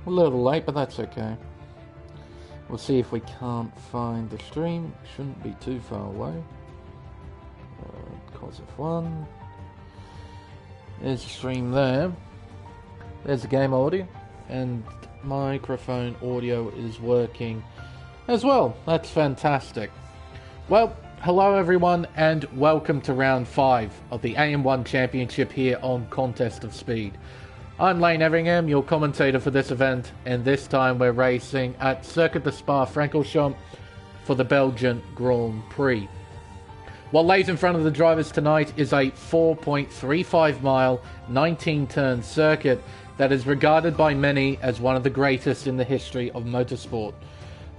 A little late, but that's okay. We'll see if we can't find the stream. Shouldn't be too far away. Cause F1. There's the stream there. There's the game audio. And microphone audio is working as well. That's fantastic. Well, hello everyone and welcome to round 5 of the AM1 Championship here on Contest of Speed. I'm Lane Everingham, your commentator for this event, and this time we're racing at Circuit de Spa-Francorchamps for the Belgian Grand Prix. What lays in front of the drivers tonight is a 4.35 mile, 19 turn circuit that is regarded by many as one of the greatest in the history of motorsport.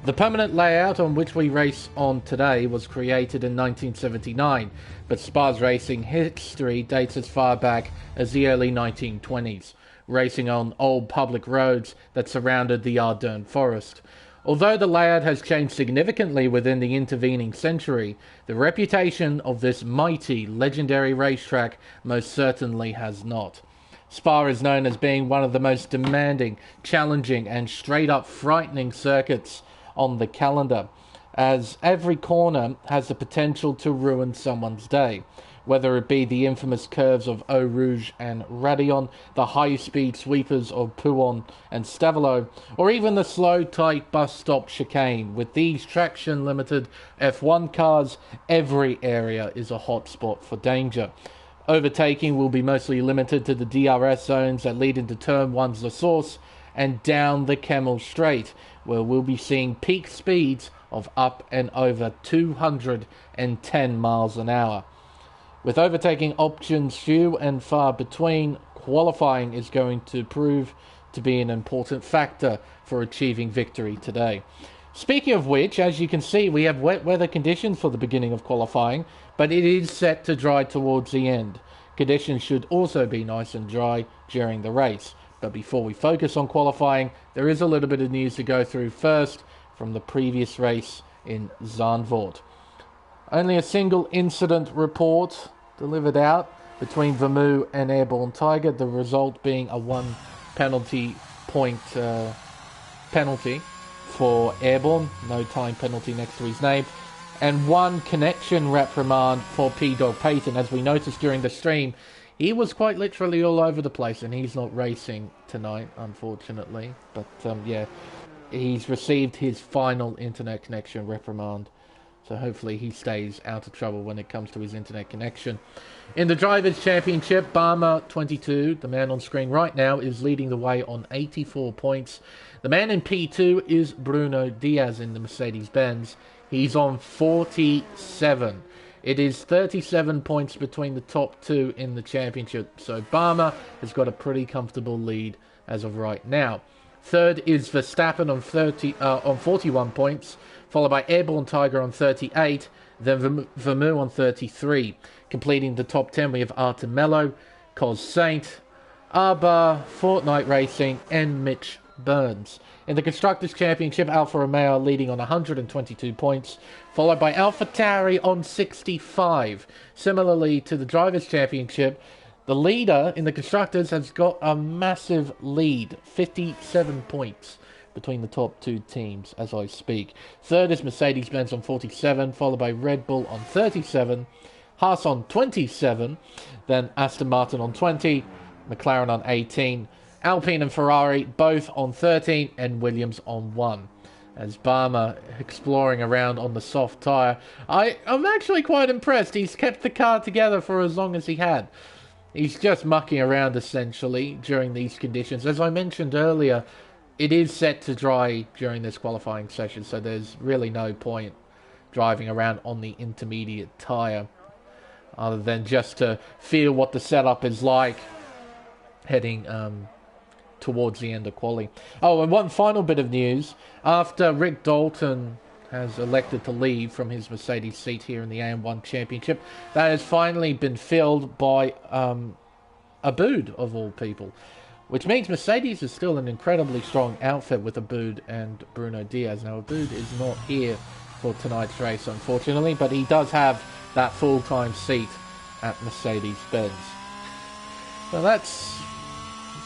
The permanent layout on which we race on today was created in 1979, but Spa's racing history dates as far back as the early 1920s, racing on old public roads that surrounded the Ardennes forest. Although the layout has changed significantly within the intervening century, the reputation of this mighty, legendary racetrack most certainly has not. Spa is known as being one of the most demanding, challenging and straight-up frightening circuits on the calendar, as every corner has the potential to ruin someone's day, whether it be the infamous curves of Eau Rouge and Radillon, the high-speed sweepers of Pouhon and Stavelot, or even the slow, tight bus stop chicane. With these traction-limited F1 cars, every area is a hotspot for danger. Overtaking will be mostly limited to the DRS zones that lead into Turn 1's La Source and down the Kemmel Straight, where we'll be seeing peak speeds of up and over 210 miles an hour. With overtaking options few and far between, qualifying is going to prove to be an important factor for achieving victory today. Speaking of which, as you can see, we have wet weather conditions for the beginning of qualifying, but it is set to dry towards the end. Conditions should also be nice and dry during the race. But before we focus on qualifying, there is a little bit of news to go through first from the previous race in Zandvoort. Only a single incident report delivered out between Vermeer and Airborne Tiger, the result being a 1 penalty point penalty for Airborne, no time penalty next to his name, and 1 connection reprimand for P-Dog Payton. As we noticed during the stream, he was quite literally all over the place, and he's not racing tonight, unfortunately. But, yeah, he's received his final internet connection reprimand. So hopefully he stays out of trouble when it comes to his internet connection. In the Drivers' Championship, Barmer 22, the man on screen right now, is leading the way on 84 points. The man in P2 is Bruno Diaz in the Mercedes-Benz. He's on 47. It is 37 points between the top 2 in the championship, so Barmer has got a pretty comfortable lead as of right now. Third is Verstappen on 41 points, followed by Airborne Tiger on 38, then Vermeer on 33. Completing the top 10, we have Artem Mello, Cos Saint, Arba, Fortnite Racing, and Mitch Burns. In the Constructors' Championship, Alfa Romeo leading on 122 points, followed by AlphaTauri on 65. Similarly to the Drivers' Championship, the leader in the Constructors has got a massive lead, 57 points between the top 2 teams as I speak. Third is Mercedes-Benz on 47, followed by Red Bull on 37, Haas on 27, then Aston Martin on 20, McLaren on 18, Alpine and Ferrari both on 13, and Williams on 1. As Barmer exploring around on the soft tyre, I'm actually quite impressed. He's kept the car together for as long as he had. He's just mucking around essentially during these conditions. As I mentioned earlier, it is set to dry during this qualifying session, so there's really no point driving around on the intermediate tyre other than just to feel what the setup is like heading towards the end of quali. Oh, and one final bit of news. After Rick Dalton has elected to leave from his Mercedes seat here in the AM1 Championship, that has finally been filled by Aboud, of all people. Which means Mercedes is still an incredibly strong outfit with Aboud and Bruno Diaz. Now, Aboud is not here for tonight's race, unfortunately, but he does have that full-time seat at Mercedes-Benz. So that's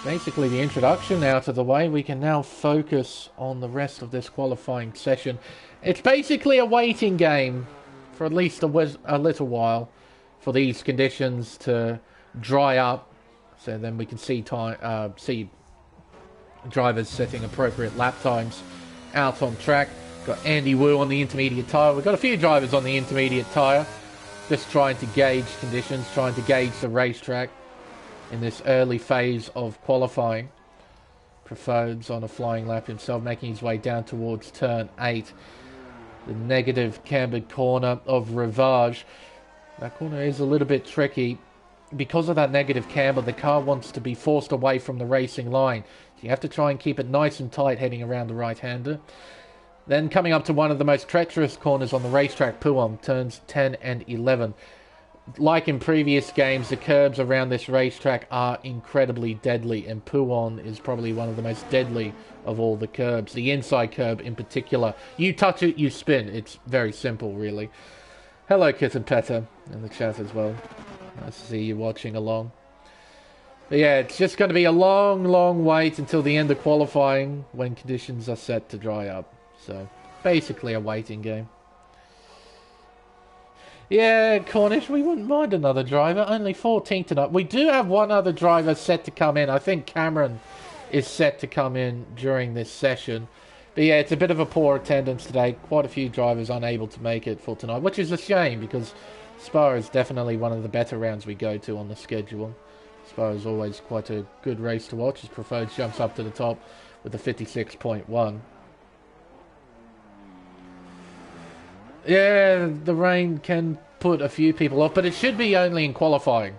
basically the introduction out of the way. We can now focus on the rest of this qualifying session. It's basically a waiting game for at least a little while for these conditions to dry up, so then we can see drivers setting appropriate lap times out on track. Got Andy Wu on the intermediate tyre. We've got a few drivers on the intermediate tyre, just trying to gauge conditions, trying to gauge the racetrack in this early phase of qualifying. Profode's on a flying lap himself, making his way down towards turn 8. The negative cambered corner of Rivage. That corner is a little bit tricky. Because of that negative camber, the car wants to be forced away from the racing line. So you have to try and keep it nice and tight heading around the right-hander. Then coming up to one of the most treacherous corners on the racetrack, Pouhon, turns 10 and 11. Like in previous games, the curbs around this racetrack are incredibly deadly, and Pouhon is probably one of the most deadly of all the curbs. The inside curb in particular. You touch it, you spin. It's very simple, really. Hello, Kitten Petter, in the chat as well. Nice to see you watching along. But yeah, it's just going to be a long, long wait until the end of qualifying when conditions are set to dry up. So, basically a waiting game. Yeah, Cornish, we wouldn't mind another driver. Only 14 tonight. We do have one other driver set to come in. I think Cameron is set to come in during this session. But yeah, it's a bit of a poor attendance today. Quite a few drivers unable to make it for tonight, which is a shame because Spa is definitely one of the better rounds we go to on the schedule. Spa is always quite a good race to watch as Profode jumps up to the top with a 56.1. Yeah, the rain can put a few people off, but it should be only in qualifying.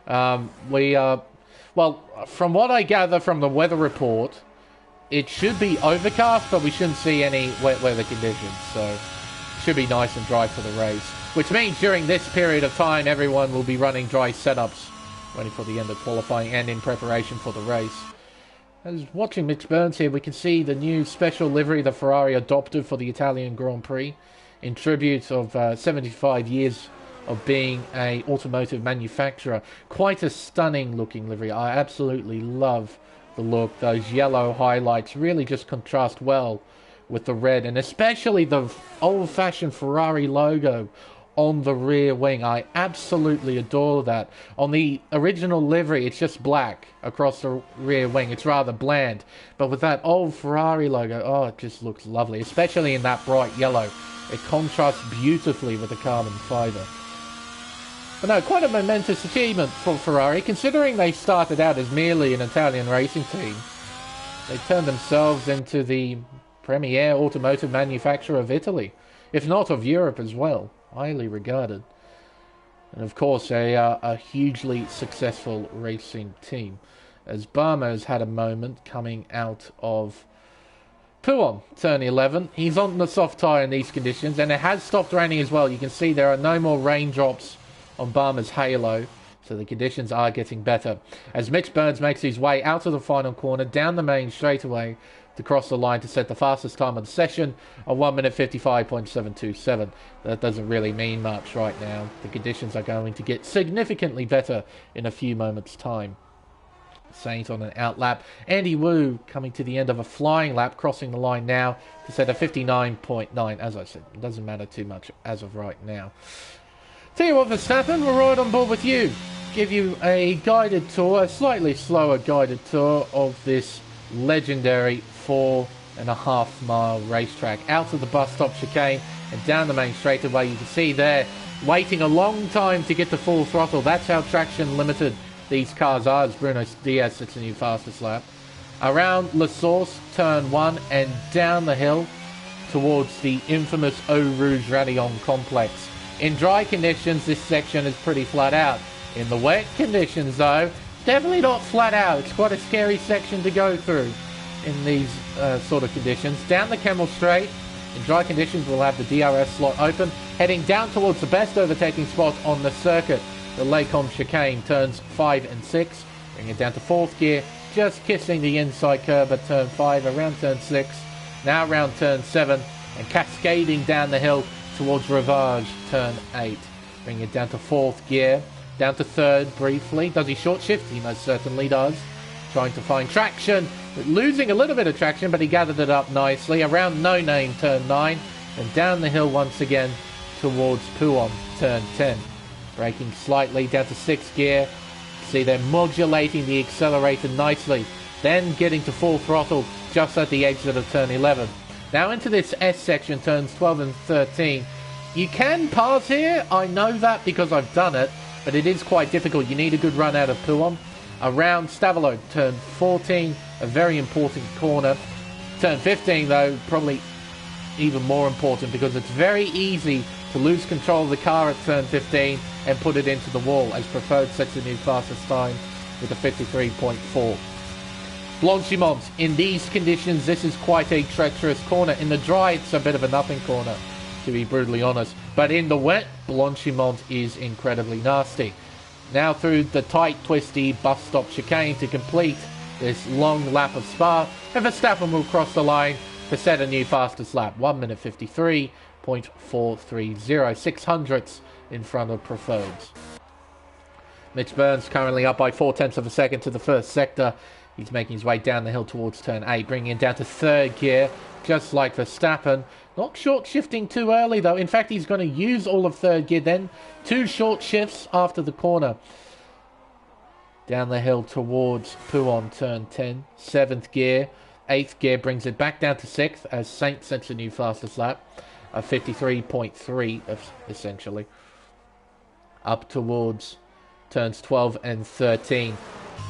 Well, from what I gather from the weather report, it should be overcast, but we shouldn't see any wet weather conditions, so it should be nice and dry for the race. Which means during this period of time, everyone will be running dry setups, ready for the end of qualifying and in preparation for the race. As watching Mitch Burns here, we can see the new special livery the Ferrari adopted for the Italian Grand Prix, in tribute of 75 years of being an automotive manufacturer. Quite a stunning looking livery. I absolutely love the look. Those yellow highlights really just contrast well with the red, and especially the old-fashioned Ferrari logo on the rear wing. I absolutely adore that. On the original livery, it's just black across the rear wing. It's rather bland, but with that old Ferrari logo, oh, it just looks lovely, especially in that bright yellow. It contrasts beautifully with the carbon fibre. But no, quite a momentous achievement for Ferrari, considering they started out as merely an Italian racing team. They turned themselves into the premier automotive manufacturer of Italy, if not of Europe as well. Highly regarded. And of course, a hugely successful racing team. As Barmer's had a moment coming out of Pouhon, turn 11. He's on the soft tyre in these conditions, and it has stopped raining as well. You can see there are no more raindrops on Barmer's halo, so the conditions are getting better. As Mitch Burns makes his way out of the final corner, down the main straightaway to cross the line to set the fastest time of the session, a 1 minute 55.727. That doesn't really mean much right now. The conditions are going to get significantly better in a few moments' time. Saint on an out lap. Andy Wu coming to the end of a flying lap, crossing the line now to set a 59.9. As I said, it doesn't matter too much as of right now. Tell you what, Verstappen, we're right on board with you. Give you a guided tour, a slightly slower guided tour of this legendary 4.5 mile racetrack. Out of the bus stop chicane and down the main straightaway. You can see there, waiting a long time to get to full throttle. That's how traction limited these cars are, as Bruno Diaz sits in the fastest lap. Around La Source, turn 1, and down the hill towards the infamous Eau Rouge Radillon complex. In dry conditions, this section is pretty flat out. In the wet conditions, though, definitely not flat out. It's quite a scary section to go through in these sort of conditions. Down the Kemmel Straight, in dry conditions, we'll have the DRS slot open, heading down towards the best overtaking spot on the circuit. The Lacombe chicane, turns 5 and 6, bring it down to 4th gear, just kissing the inside curb at turn 5, around turn 6, now around turn 7, and cascading down the hill towards Rivage, turn 8. Bring it down to 4th gear, down to 3rd briefly. Does he short shift? He most certainly does. trying to find traction, losing a little bit of traction, but he gathered it up nicely. Around No Name, turn 9, and down the hill once again towards Puon, turn 10. Braking slightly down to 6th gear. See, they're modulating the accelerator nicely, then getting to full throttle just at the exit of turn 11. Now into this S section, turns 12 and 13. You can pass here, I know that because I've done it, but it is quite difficult. You need a good run out of Puon. Around Stavalo, turn 14, a very important corner. Turn 15, though, probably even more important because it's very easy to lose control of the car at turn 15 and put it into the wall, as Preferred sets a new fastest time with a 53.4. Blanchimont, in these conditions, this is quite a treacherous corner. In the dry, it's a bit of a nothing corner, to be brutally honest. But in the wet, Blanchimont is incredibly nasty. Now through the tight, twisty bus stop chicane to complete this long lap of Spa, and Verstappen will cross the line to set a new fastest lap. 1 minute 53.430, 600ths in front of Preferreds. Mitch Burns currently up by 0.4 of a second to the first sector. He's making his way down the hill towards turn 8, bringing it down to 3rd gear, just like Verstappen. Not short shifting too early, though. In fact, he's going to use all of 3rd gear, then 2 short shifts after the corner. Down the hill towards Puon, turn 10, 7th gear. 8th gear brings it back down to 6th as Saint sets a new fastest lap. A 53.3, essentially. Up towards turns 12 and 13.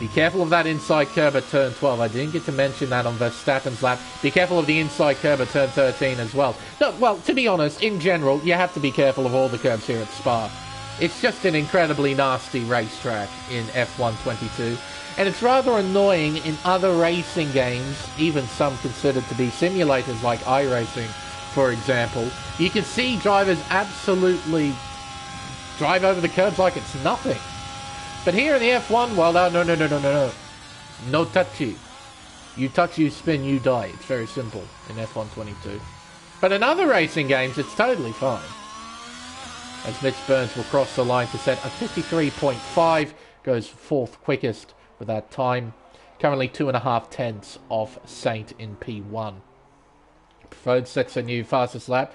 Be careful of that inside curb at turn 12. I didn't get to mention that on Verstappen's lap. Be careful of the inside curb at turn 13 as well. No, well, to be honest, in general, you have to be careful of all the curbs here at Spa. It's just an incredibly nasty racetrack in F1 22. And it's rather annoying in other racing games, even some considered to be simulators like iRacing, for example. You can see drivers absolutely drive over the curbs like it's nothing. But here in the F1 world, no. No touchy. You touch, you spin, you die. It's very simple in F1 22. But in other racing games, it's totally fine. As Mitch Burns will cross the line to set a 53.5, goes 4th quickest with that time. Currently 2.5 tenths off Saint in P1. Preferred sets a new fastest lap.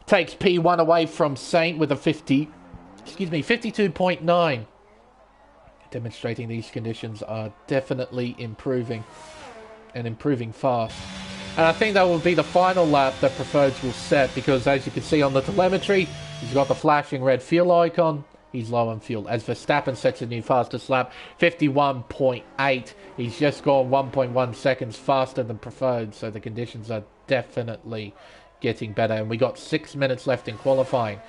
Takes P1 away from Saint with a 52.9. Demonstrating these conditions are definitely improving, and improving fast. And I think that will be the final lap that Preferreds will set, because as you can see on the telemetry, he's got the flashing red fuel icon. He's low on fuel. As Verstappen sets a new fastest lap, 51.8. He's just gone 1.1 seconds faster than Preferred, so the conditions are definitely getting better. And we got 6 minutes left in qualifying.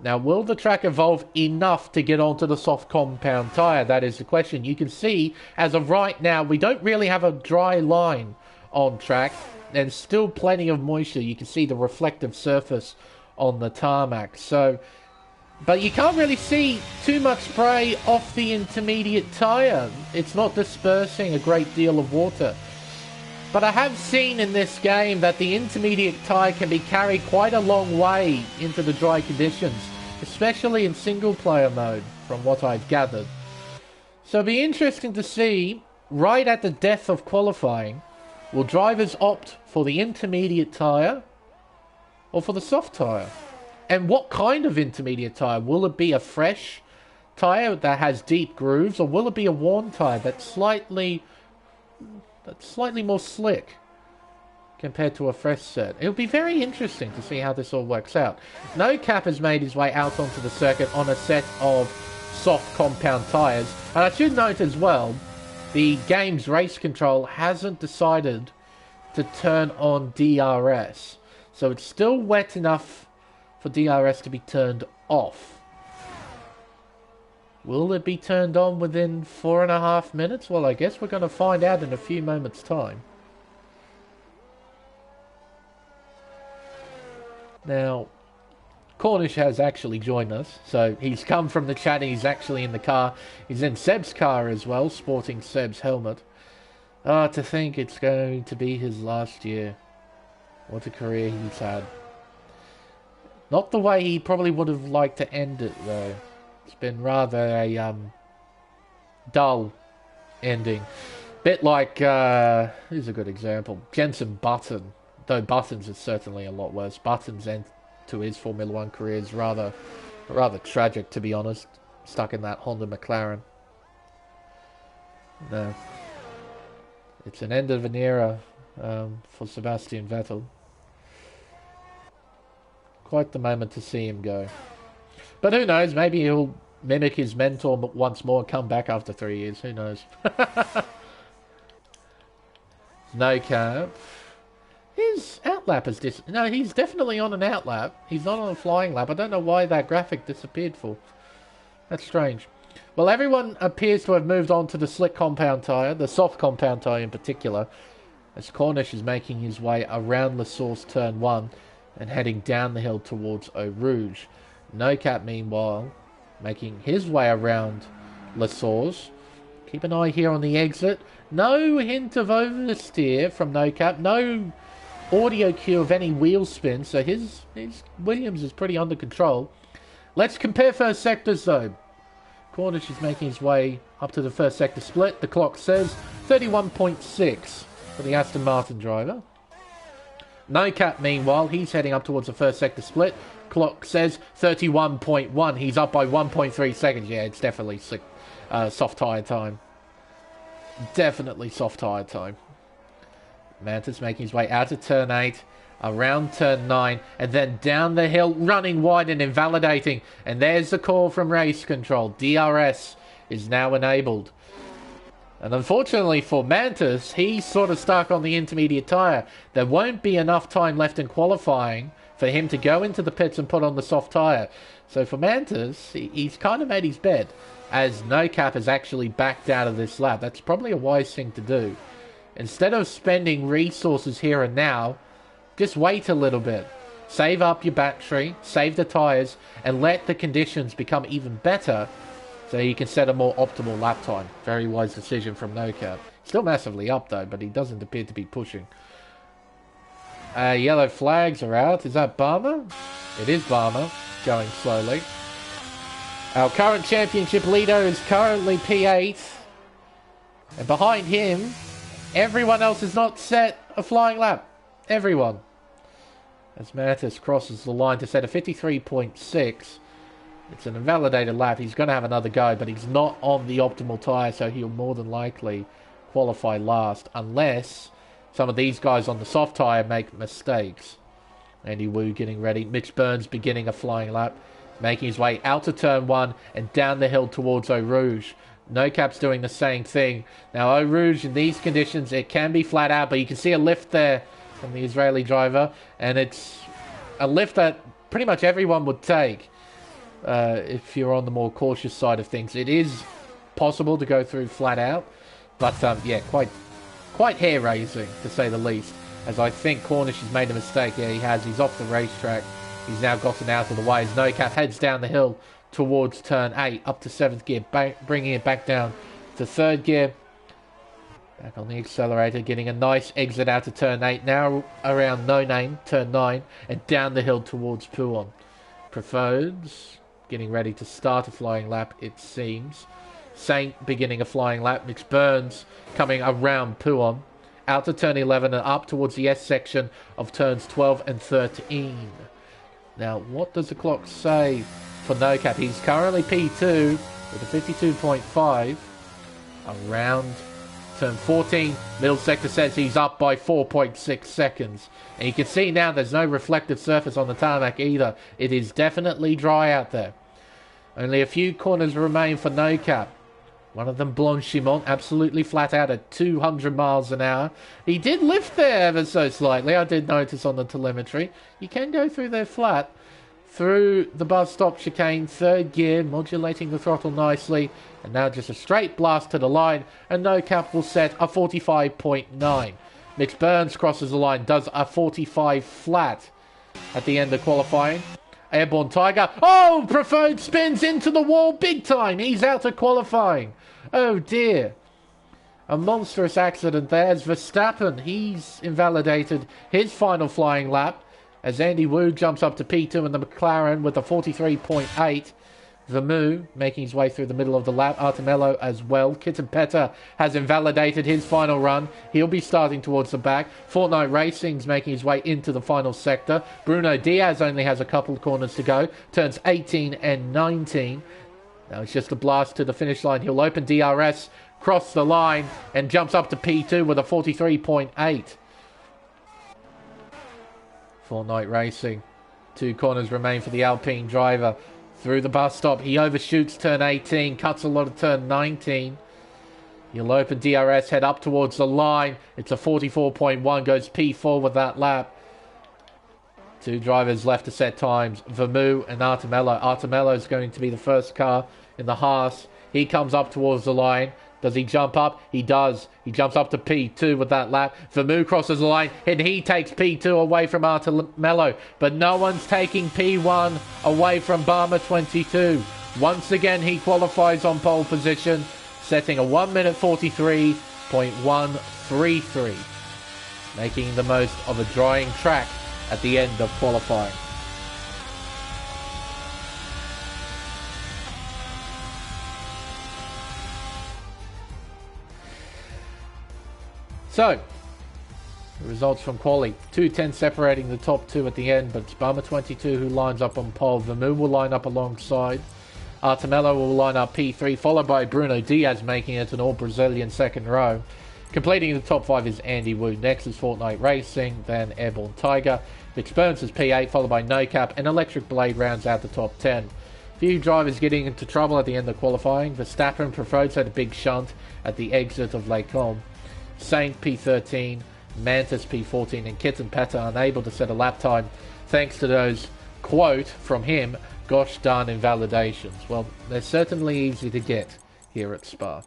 Now, will the track evolve enough to get onto the soft compound tyre? That is the question. You can see, as of right now, we don't really have a dry line on track. There's still plenty of moisture. You can see the reflective surface on the tarmac. So, but you can't really see too much spray off the intermediate tyre. It's not dispersing a great deal of water. But I have seen in this game that the intermediate tyre can be carried quite a long way into the dry conditions, especially in single player mode, from what I've gathered. So it'll be interesting to see, right at the death of qualifying, will drivers opt for the intermediate tyre or for the soft tyre? And what kind of intermediate tyre? Will it be a fresh tyre that has deep grooves, or will it be a worn tyre that's slightly more slick compared to a fresh set? It'll be very interesting to see how this all works out. No Cap has made his way out onto the circuit on a set of soft compound tyres. And I should note as well, the game's race control hasn't decided to turn on DRS. So it's still wet enough for DRS to be turned off. Will it be turned on within 4.5 minutes? Well, I guess we're going to find out in a few moments' time. Now, Cornish has actually joined us, so he's come from the chat and he's actually in the car. He's in Seb's car as well, sporting Seb's helmet. To think it's going to be his last year. What a career he's had. Not the way he probably would have liked to end it, though. It's been rather a dull ending. Bit like, here's a good example. Jenson Button. Though Button's is certainly a lot worse. Button's end to his Formula One career is rather tragic, to be honest. Stuck in that Honda McLaren. No. It's an end of an era for Sebastian Vettel. Quite the moment to see him go. But who knows, maybe he'll mimic his mentor once more and come back after 3 years. Who knows? No cap. His outlap is no, he's definitely on an outlap. He's not on a flying lap. I don't know why that graphic disappeared for. That's strange. Well, everyone appears to have moved on to the slick compound tyre, the soft compound tyre in particular, as Cornish is making his way around La Source turn 1 and heading down the hill towards Eau Rouge. No cap, meanwhile, making his way around La Source. Keep an eye here on the exit. No hint of oversteer from No Cap. No audio cue of any wheel spin, so his Williams is pretty under control. Let's compare first sectors, though. Cornish is making his way up to the first sector split. The clock says 31.6 for the Aston Martin driver. No Cap, meanwhile, he's heading up towards the first sector split. Clock says 31.1. He's up by 1.3 seconds. Yeah, it's definitely soft tyre time. Definitely soft tyre time. Mantis making his way out of turn 8, around turn 9, and then down the hill, running wide and invalidating. And there's the call from race control. DRS is now enabled. And unfortunately for Mantis, he's sort of stuck on the intermediate tyre. There won't be enough time left in qualifying for him to go into the pits and put on the soft tyre. So for Mantis, he's kind of made his bed, as No Cap has actually backed out of this lap. That's probably a wise thing to do. Instead of spending resources here and now, just wait a little bit. Save up your battery, save the tyres, and let the conditions become even better so you can set a more optimal lap time. Very wise decision from No Cap. Still massively up though, but he doesn't appear to be pushing. Yellow flags are out. Is that Barmer? It is Barmer, going slowly. Our current championship leader is currently P8. And behind him, everyone else has not set a flying lap. Everyone. As Mantis crosses the line to set a 53.6. It's an invalidated lap. He's going to have another go, but he's not on the optimal tyre, so he'll more than likely qualify last, unless some of these guys on the soft tyre make mistakes. Andy Wu getting ready. Mitch Burns beginning a flying lap, making his way out to turn 1 and down the hill towards Eau Rouge. No Cap's doing the same thing. Now, Eau Rouge, in these conditions, it can be flat out, but you can see a lift there from the Israeli driver, and it's a lift that pretty much everyone would take if you're on the more cautious side of things. It is possible to go through flat out, but yeah, quite hair-raising, to say the least, as I think Cornish has made a mistake. Yeah, he has. He's off the racetrack. He's now gotten out of the way as No Cap heads down the hill towards turn 8, up to 7th gear, bringing it back down to 3rd gear. Back on the accelerator, getting a nice exit out of turn 8, now around No Name, turn 9, and down the hill towards Pouon. Profodes getting ready to start a flying lap, it seems. Saint beginning a flying lap. Mitch Burns coming around Pouon, out to turn 11 and up towards the S section of turns 12 and 13. Now, what does the clock say for No Cap? He's currently P2 with a 52.5. Around turn 14, middle sector says he's up by 4.6 seconds. And you can see now there's no reflective surface on the tarmac either. It is definitely dry out there. Only a few corners remain for No Cap. One of them, Blanchimont, absolutely flat out at 200 miles an hour. He did lift there ever so slightly. I did notice on the telemetry. You can go through there flat. Through the bus stop chicane, 3rd gear, modulating the throttle nicely. And now just a straight blast to the line. And No Cap will set a 45.9. Mitch Burns crosses the line, does a 45 flat at the end of qualifying. Airborne Tiger. Oh, Preferred spins into the wall big time. He's out of qualifying. Oh, dear. A monstrous accident there as Verstappen, he's invalidated his final flying lap as Andy Wu jumps up to P2 in the McLaren with a 43.8. Vermoo making his way through the middle of the lap. Artemello as well. Kitten Petter has invalidated his final run. He'll be starting towards the back. Fortnite Racing's making his way into the final sector. Bruno Diaz only has a couple of corners to go. Turns 18 and 19. Now it's just a blast to the finish line. He'll open DRS, cross the line, and jumps up to P2 with a 43.8. Fortnite Racing. 2 corners remain for the Alpine driver. Through the bus stop, he overshoots turn 18, cuts a lot of turn 19. He'll open DRS, head up towards the line. It's a 44.1, goes P4 with that lap. 2 drivers left to set times, Vermoo and Artemello. Artemello is going to be the first car in the Haas. He comes up towards the line. Does he jump up? He does. He jumps up to P2 with that lap. Vermoo crosses the line, and he takes P2 away from Artemello. But no one's taking P1 away from Barmer 22. Once again, he qualifies on pole position, setting a 1 minute 43.133. Making the most of a drying track at the end of qualifying. So, the results from quali. 2:10 separating the top 2 at the end, but it's Barmer 22 who lines up on pole. Vermoo will line up alongside. Artemello will line up P3, followed by Bruno Diaz making it an all-Brazilian second row. Completing the top 5 is Andy Wu. Next is Fortnite Racing, then Airborne Tiger. Vix Burns is P8, followed by No Cap, and Electric Blade rounds out the top 10. Few drivers getting into trouble at the end of qualifying. Verstappen prefers had a big shunt at the exit of Les Combes. Saint P13, Mantis P14, and Kitten Petter unable to set a lap time thanks to those, quote from him, gosh darn invalidations. Well, they're certainly easy to get here at Spa.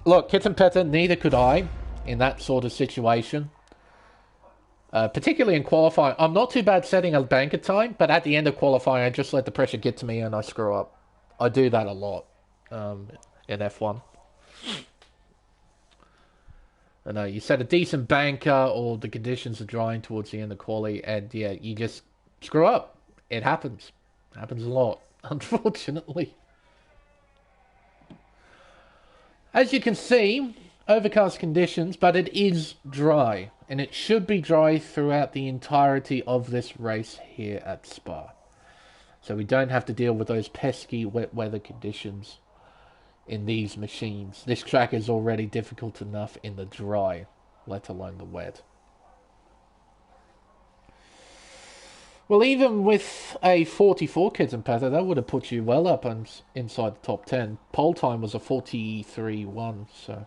Look, Kitten Petter, neither could I in that sort of situation. Particularly in qualifying. I'm not too bad setting a banker time, but at the end of qualifying, I just let the pressure get to me and I screw up. I do that a lot in F1. I know, you set a decent banker or the conditions are drying towards the end of quali and yeah, you just screw up. It happens. It happens a lot, unfortunately. As you can see, overcast conditions, but it is dry. And it should be dry throughout the entirety of this race here at Spa. So we don't have to deal with those pesky wet weather conditions in these machines. This track is already difficult enough in the dry, let alone the wet. Well, even with a 44 Kitten Petter, that would have put you well up and inside the top 10. Pole time was a 43.1, so...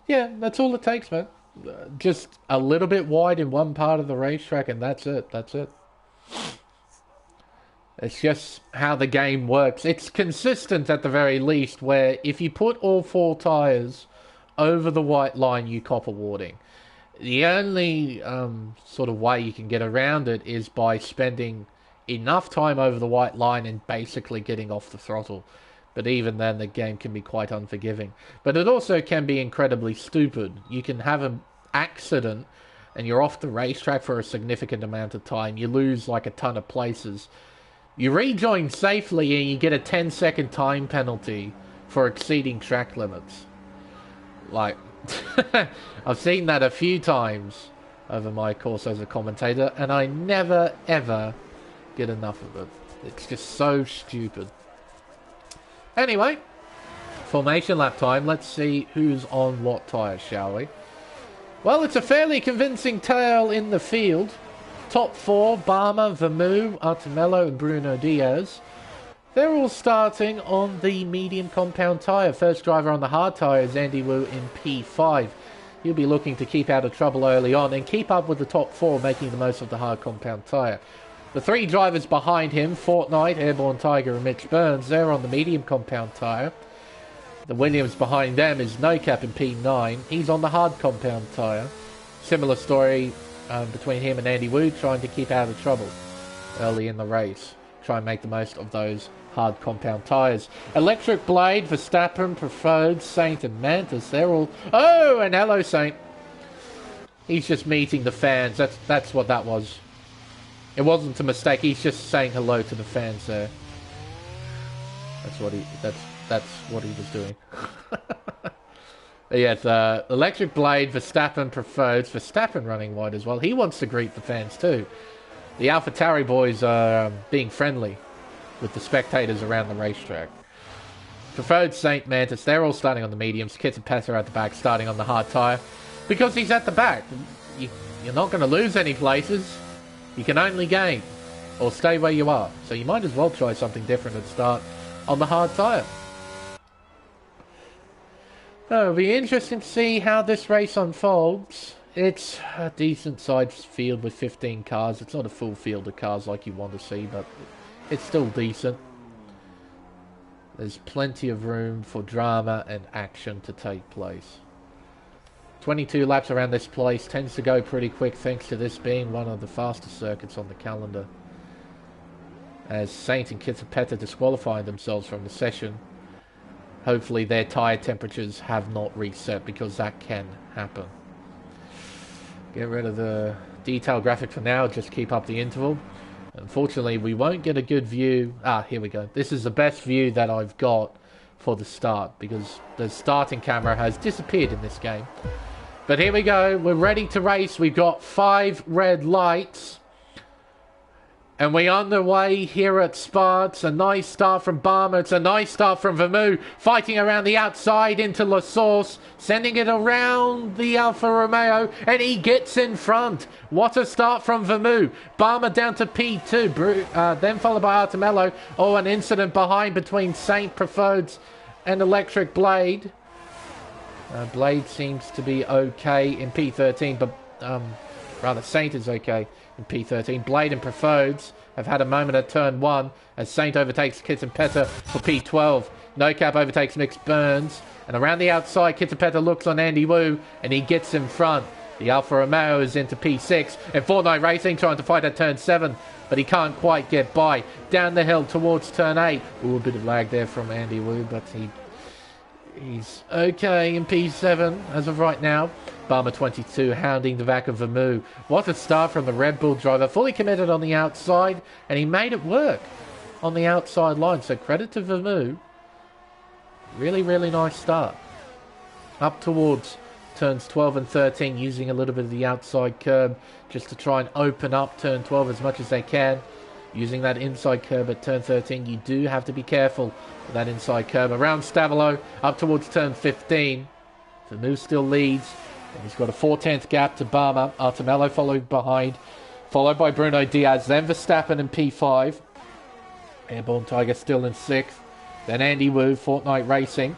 yeah, that's all it takes, man. Just a little bit wide in one part of the racetrack, and that's it. That's it. It's just how the game works. It's consistent at the very least, where if you put all 4 tyres over the white line, you cop a warning. The only sort of way you can get around it is by spending enough time over the white line and basically getting off the throttle. But even then, the game can be quite unforgiving. But it also can be incredibly stupid. You can have an accident and you're off the racetrack for a significant amount of time. You lose like a ton of places. You rejoin safely and you get a 10-second time penalty for exceeding track limits. Like, I've seen that a few times over my course as a commentator, and I never, ever get enough of it. It's just so stupid. Anyway, formation lap time. Let's see who's on what tyres, shall we? Well, it's a fairly convincing tale in the field. Top 4, Barmer, Vermoo, Artemello, and Bruno Diaz. They're all starting on the medium compound tyre. First driver on the hard tyre is Andy Wu in P5. He'll be looking to keep out of trouble early on and keep up with the top 4, making the most of the hard compound tyre. The 3 drivers behind him, Fortnite, Airborne Tiger, and Mitch Burns, they're on the medium compound tyre. The Williams behind them is No Cap in P9. He's on the hard compound tyre. Similar story between him and Andy Wu, trying to keep out of trouble early in the race. Try and make the most of those hard compound tyres. Electric Blade, Verstappen, Preferred, Saint, and Mantis, they're all... oh, and hello, Saint. He's just meeting the fans. That's what that was. It wasn't a mistake. He's just saying hello to the fans there. That's what he was doing. Yeah, the Electric Blade, Verstappen prefers. Verstappen running wide as well. He wants to greet the fans too. The AlphaTauri boys are being friendly with the spectators around the racetrack. Preferred Saint Mantis, they're all starting on the mediums. Kit and Pat are at the back, starting on the hard tyre. Because he's at the back. You're not going to lose any places. You can only gain. Or stay where you are. So you might as well try something different and start on the hard tyre. So it'll be interesting to see how this race unfolds. It's a decent side field with 15 cars. It's not a full field of cars like you want to see, but it's still decent. There's plenty of room for drama and action to take place. 22 laps around this place tends to go pretty quick thanks to this being one of the fastest circuits on the calendar. As Saint and Kitapeta disqualifying themselves from the session, hopefully their tyre temperatures have not reset because that can happen. Get rid of the detail graphic for now, just keep up the interval. Unfortunately, we won't get a good view. Here we go. This is the best view that I've got for the start because the starting camera has disappeared in this game. But here we go. We're ready to race. We've got 5 red lights. And we're on the way here at Spa. It's a nice start from Barmer. It's a nice start from Vermeulen. Fighting around the outside into La Source. Sending it around the Alfa Romeo. And he gets in front. What a start from Vermeulen. Barmer down to P2. Then followed by Artemello. Oh, an incident behind between Saint Preferreds and Electric Blade. Blade seems to be okay in P13. But rather, Saint is okay in P13. Blade and Preferreds have had a moment at turn 1 as Saint overtakes Kitapeta for P12. No Cap overtakes Mix Burns. And around the outside, Kitapeta looks on Andy Wu and he gets in front. The Alfa Romeo is into P6. And Fortnite Racing trying to fight at turn 7, but he can't quite get by. Down the hill towards turn 8. Ooh, a bit of lag there from Andy Wu, but he's okay in P7 as of right now. Barmer 22 hounding the back of Vermeulen. What a start from the Red Bull driver. Fully committed on the outside, and he made it work on the outside line. So credit to Vermeulen. Really, really nice start. Up towards turns 12 and 13, using a little bit of the outside curb just to try and open up turn 12 as much as they can. Using that inside curb at turn 13, you do have to be careful with that inside curb. Around Stavolo, up towards turn 15. Vermeulen still leads. And he's got a 4/10 gap to Barmer. Artemello followed behind. Followed by Bruno Diaz. Then Verstappen in P5. Airborne Tiger still in 6th. Then Andy Wu, Fortnite Racing.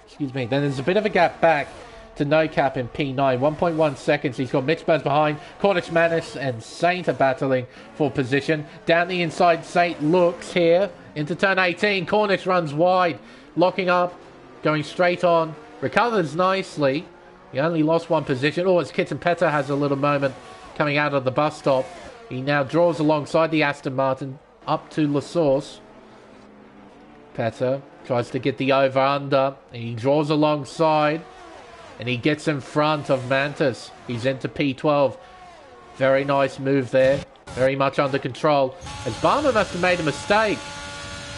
Excuse me. Then there's a bit of a gap back to No Cap in P9. 1.1 seconds. He's got Mitch Burns behind. Cornish Manis and Saint are battling for position. Down the inside, Saint looks here into turn 18. Cornish runs wide. Locking up. Going straight on. Recovers nicely. He only lost 1 position. Oh, as Kitapeta has a little moment coming out of the bus stop. He now draws alongside the Aston Martin up to La Source. Peta tries to get the over-under. And he draws alongside. And he gets in front of Mantis. He's into P12. Very nice move there. Very much under control. As Barmer must have made a mistake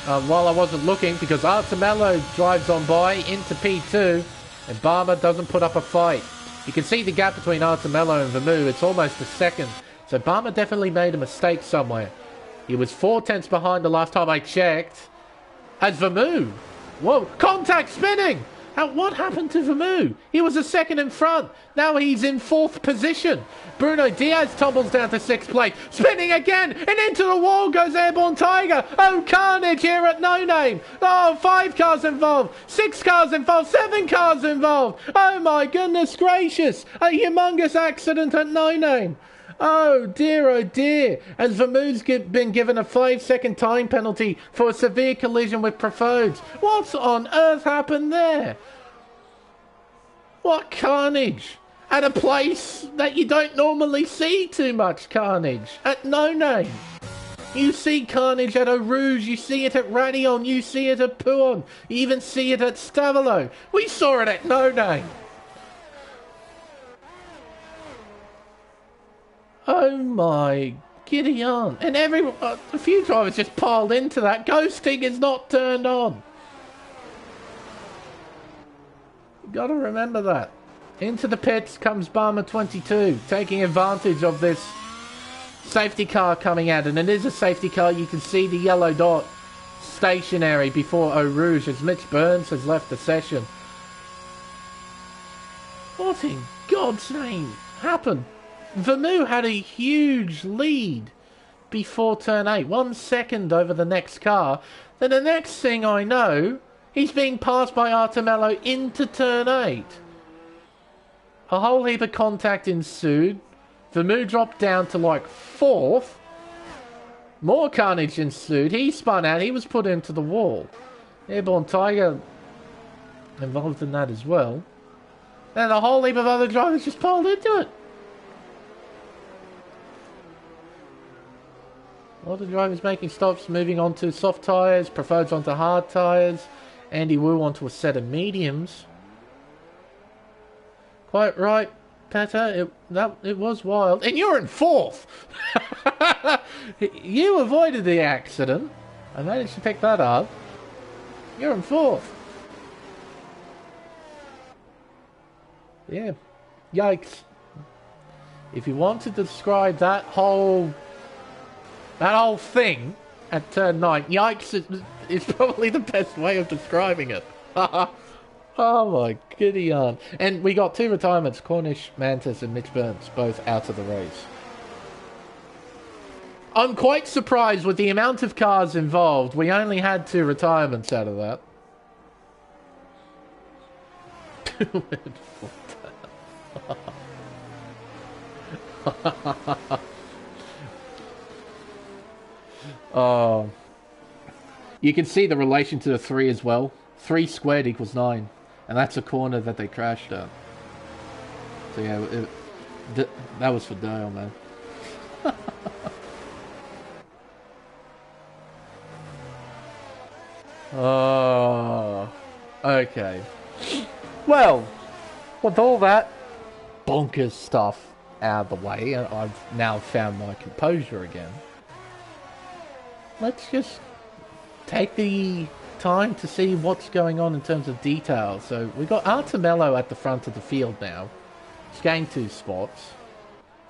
while I wasn't looking, because Artemello drives on by into P2. And Barmer doesn't put up a fight. You can see the gap between Artemello and Vermeulen. It's almost a second. So Barmer definitely made a mistake somewhere. He was 4/10 behind the last time I checked. As Vermeulen. Whoa, contact spinning! What happened to Vermeulen? He was a second in front. Now he's in 4th position. Bruno Diaz tumbles down to 6th place. Spinning again. And into the wall goes Airborne Tiger. Oh, carnage here at No Name. Oh, 5 cars involved. 6 cars involved. 7 cars involved. Oh, my goodness gracious. A humongous accident at No Name. Oh dear, as Vermeulen's been given a 5-second time penalty for a severe collision with Preferreds. What on earth happened there? What carnage! At a place that you don't normally see too much carnage. At No Name. You see carnage at Eau Rouge, you see it at Radion, you see it at Pouon, you even see it at Stavolo. We saw it at No Name. Oh my giddy on. And a few drivers just piled into that. Ghosting is not turned on. You gotta remember that. Into the pits comes Barmer 22, taking advantage of this safety car coming out. And it is a safety car. You can see the yellow dot stationary before Eau Rouge as Mitch Burns has left the session. What in God's name happened? Vermeer had a huge lead before turn 8. 1 second over the next car. Then the next thing I know, he's being passed by Artemello into turn 8. A whole heap of contact ensued. Vermeer dropped down to like 4th. More carnage ensued. He spun out. He was put into the wall. Airborne Tiger involved in that as well. And a whole heap of other drivers just piled into it. A lot of drivers making stops, moving on to soft tyres, Preferred's onto hard tyres, Andy Wu onto a set of mediums. Quite right, Petter, it was wild. And you're in 4th! You avoided the accident. I managed to pick that up. You're in 4th. Yeah. Yikes. If you want to describe that whole thing at turn 9, yikes is probably the best way of describing it. Oh my giddy yarn. And we got 2 retirements, Cornish Mantis and Mitch Burns, both out of the race. I'm quite surprised with the amount of cars involved. We only had 2 retirements out of that. Oh. You can see the relation to the 3 as well. 3 squared equals 9. And that's a corner that they crashed at. So yeah, that was for Dale, man. Oh. Okay. Well, with all that bonkers stuff out of the way, I've now found my composure again. Let's just take the time to see what's going on in terms of detail. So we've got Artemello at the front of the field now. He's gained 2 spots.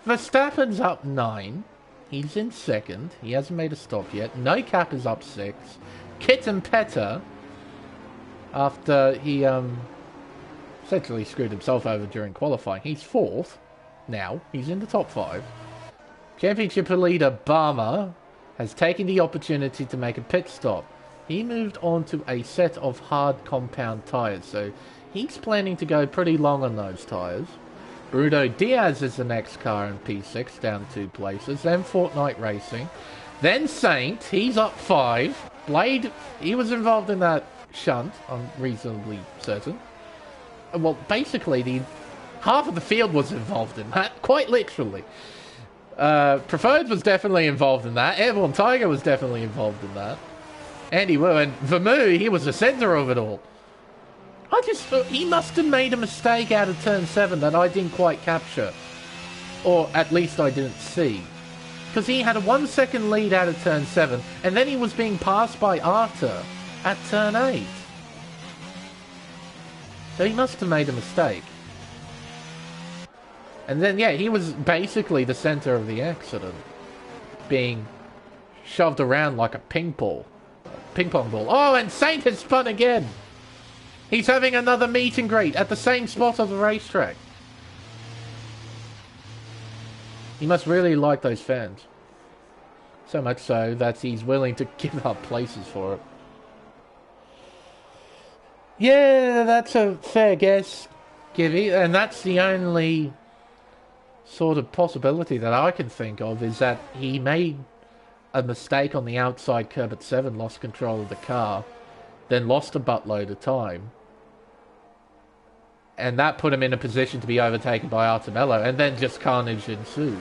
Verstappen's up 9. He's in 2nd. He hasn't made a stop yet. No Cap is up 6. Kit and Petter, after he essentially screwed himself over during qualifying, he's 4th now. He's in the top 5. Championship leader Barmer has taken the opportunity to make a pit stop. He moved on to a set of hard compound tyres, so he's planning to go pretty long on those tyres. Bruno Diaz is the next car in P6, down 2 places. Then Fortnite Racing. Then Saint, he's up 5. Blade, he was involved in that shunt, I'm reasonably certain. Well, basically, half of the field was involved in that, quite literally. Preferred was definitely involved in that. Airborne Tiger was definitely involved in that. Andy Wu and Vermeer, he was the centre of it all. I just thought he must have made a mistake out of turn 7 that I didn't quite capture. Or at least I didn't see. Because he had a 1 second lead out of turn 7, and then he was being passed by Arthur at turn 8. So he must have made a mistake. And then, yeah, he was basically the centre of the accident. Being shoved around like a ping pong ball. Oh, and Saint has spun again! He's having another meet and greet at the same spot of the racetrack. He must really like those fans. So much so that he's willing to give up places for it. Yeah, that's a fair guess, Gibby. And that's the only sort of possibility that I can think of, is that he made a mistake on the outside curb at 7, lost control of the car, then lost a buttload of time. And that put him in a position to be overtaken by Artemello, and then just carnage ensued.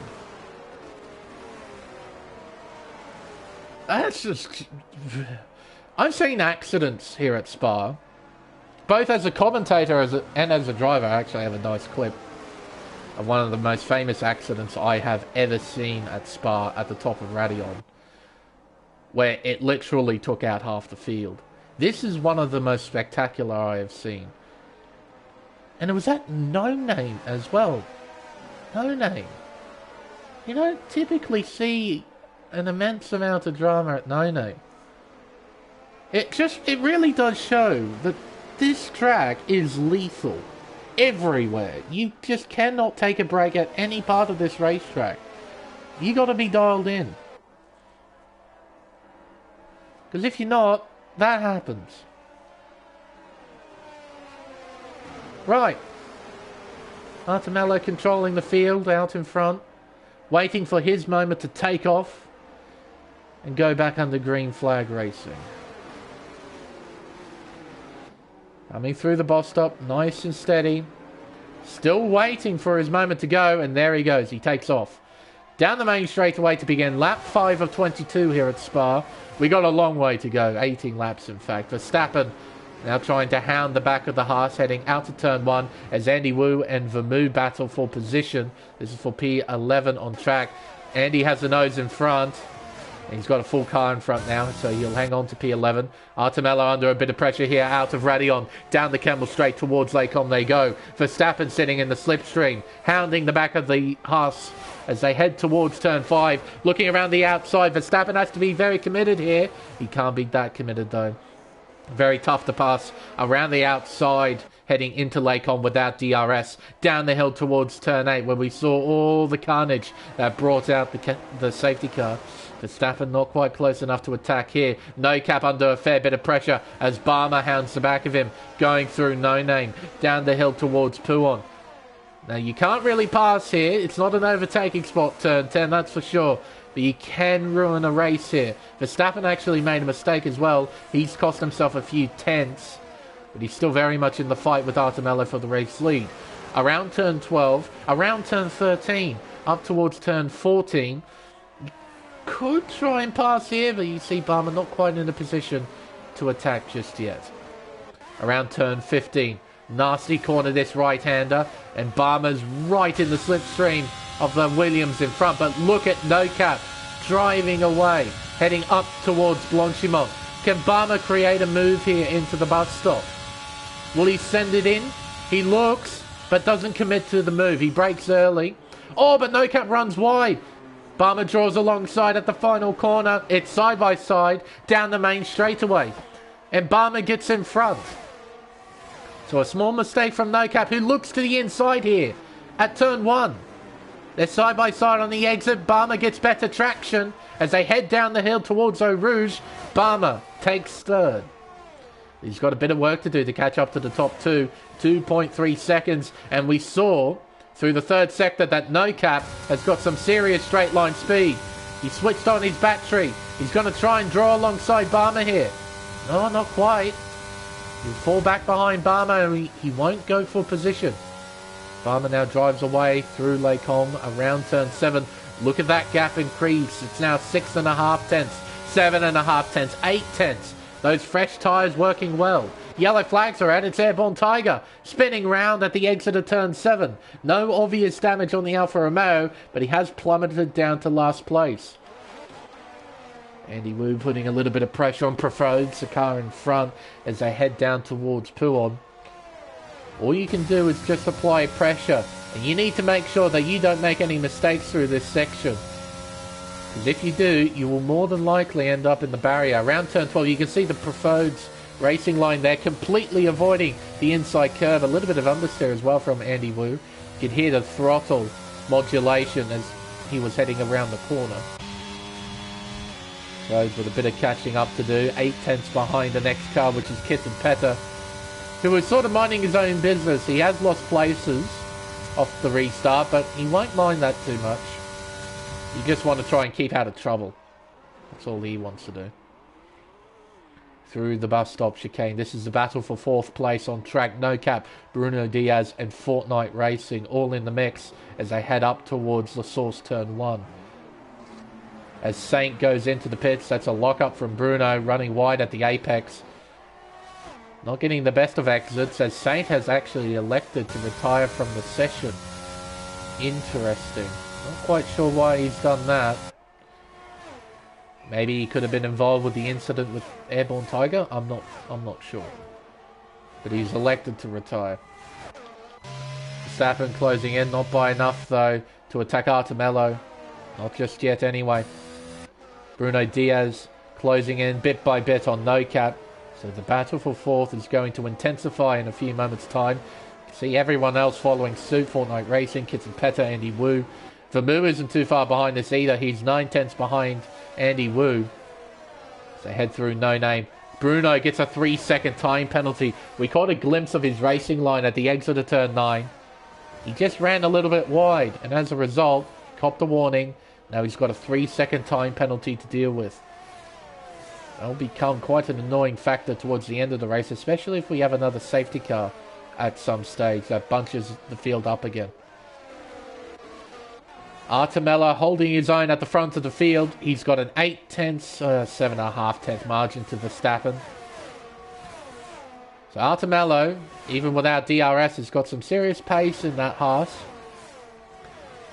That's just... I've seen accidents here at Spa, both as a commentator and as a driver. I actually have a nice clip of one of the most famous accidents I have ever seen at Spa at the top of Radion, where it literally took out half the field. This is one of the most spectacular I have seen. And it was at No Name as well. No Name. You don't typically see an immense amount of drama at No Name. It really does show that this track is lethal everywhere. You just cannot take a break at any part of this racetrack. You got to be dialed in. Because if you're not, that happens. Right. Artemello controlling the field out in front, waiting for his moment to take off and go back under green flag racing. Coming through the box stop, nice and steady. Still waiting for his moment to go, and there he goes. He takes off. Down the main straightaway to begin lap 5 of 22 here at Spa. We got a long way to go, 18 laps in fact. Verstappen now trying to hound the back of the Haas, heading out to turn 1 as Andy Wu and Vermeulen battle for position. This is for P11 on track. Andy has the nose in front. He's got a full car in front now, so he'll hang on to P11. Artemello under a bit of pressure here out of Radion. Down the Kemmel straight towards Les Combes they go. Verstappen sitting in the slipstream, hounding the back of the Haas as they head towards turn 5. Looking around the outside, Verstappen has to be very committed here. He can't be that committed though. Very tough to pass around the outside, heading into Les Combes without DRS. Down the hill towards turn 8, where we saw all the carnage that brought out the safety car. Verstappen not quite close enough to attack here. No Cap under a fair bit of pressure as Barmer hounds the back of him, going through No Name. Down the hill towards Pouon. Now you can't really pass here. It's not an overtaking spot, turn 10, that's for sure. But you can ruin a race here. Verstappen actually made a mistake as well. He's cost himself a few tenths, but he's still very much in the fight with Artemello for the race lead. Around turn 12, around turn 13, up towards turn 14. Could try and pass here, but you see Barmer not quite in a position to attack just yet. Around turn 15, nasty corner this right-hander, and Barmer's right in the slipstream of the Williams in front, but look at No Cap driving away, heading up towards Blanchimont. Can Barmer create a move here into the bus stop? Will he send it in? He looks, but doesn't commit to the move. He brakes early. Oh, but No Cap runs wide. Barmer draws alongside at the final corner. It's side by side down the main straightaway, and Barmer gets in front. So a small mistake from No Cap, who looks to the inside here at turn 1. They're side by side on the exit. Barmer gets better traction as they head down the hill towards Eau Rouge. Barmer takes third. He's got a bit of work to do to catch up to the top two. 2.3 seconds, and we saw through the third sector that No Cap has got some serious straight line speed. He switched on his battery. He's going to try and draw alongside Barmer here. No, not quite. He'll fall back behind Barmer and he won't go for position. Barmer now drives away through Les Combes around turn 7. Look at that gap increase. It's now 6.5 tenths, 7.5 tenths, 8 tenths. Those fresh tyres working well. Yellow flags are out. It's Airborne Tiger spinning round at the exit of turn 7. No obvious damage on the Alfa Romeo, but he has plummeted down to last place. Andy Wu putting a little bit of pressure on Profodes, the car in front, as they head down towards Pouon. All you can do is just apply pressure, and you need to make sure that you don't make any mistakes through this section. Because if you do, you will more than likely end up in the barrier. Around turn 12, you can see the Profodes racing line there, completely avoiding the inside curve. A little bit of understeer as well from Andy Wu. You could hear the throttle modulation as he was heading around the corner. Rhodes with a bit of catching up to do. 8 tenths behind the next car, which is Kitten Petter, who was sort of minding his own business. He has lost places off the restart, but he won't mind that too much. You just want to try and keep out of trouble. That's all he wants to do. Through the bus stop chicane. This is the battle for 4th place on track. No Cap, Bruno Diaz and Fortnite Racing all in the mix as they head up towards La Source turn 1. As Saint goes into the pits, that's a lock-up from Bruno, running wide at the apex. Not getting the best of exits, as Saint has actually elected to retire from the session. Interesting. Not quite sure why he's done that. Maybe he could have been involved with the incident with Airborne Tiger. I'm not sure. But he's elected to retire. Verstappen closing in, not by enough though to attack Artemello. Not just yet anyway. Bruno Diaz closing in bit by bit on No Cap. So the battle for fourth is going to intensify in a few moments' time. See everyone else following suit. Fortnite Racing, Kitten Petter, Andy Wu. Vermoo isn't too far behind this either. He's 9/10 behind Andy Wu. So head through No Name. Bruno gets a 3-second time penalty. We caught a glimpse of his racing line at the exit of turn 9. He just ran a little bit wide, and as a result, copped a warning. Now he's got a 3-second time penalty to deal with. That'll become quite an annoying factor towards the end of the race, especially if we have another safety car at some stage that bunches the field up again. Artemello holding his own at the front of the field. He's got an 7.5 margin to Verstappen. So Artemello, even without DRS, has got some serious pace in that Haas.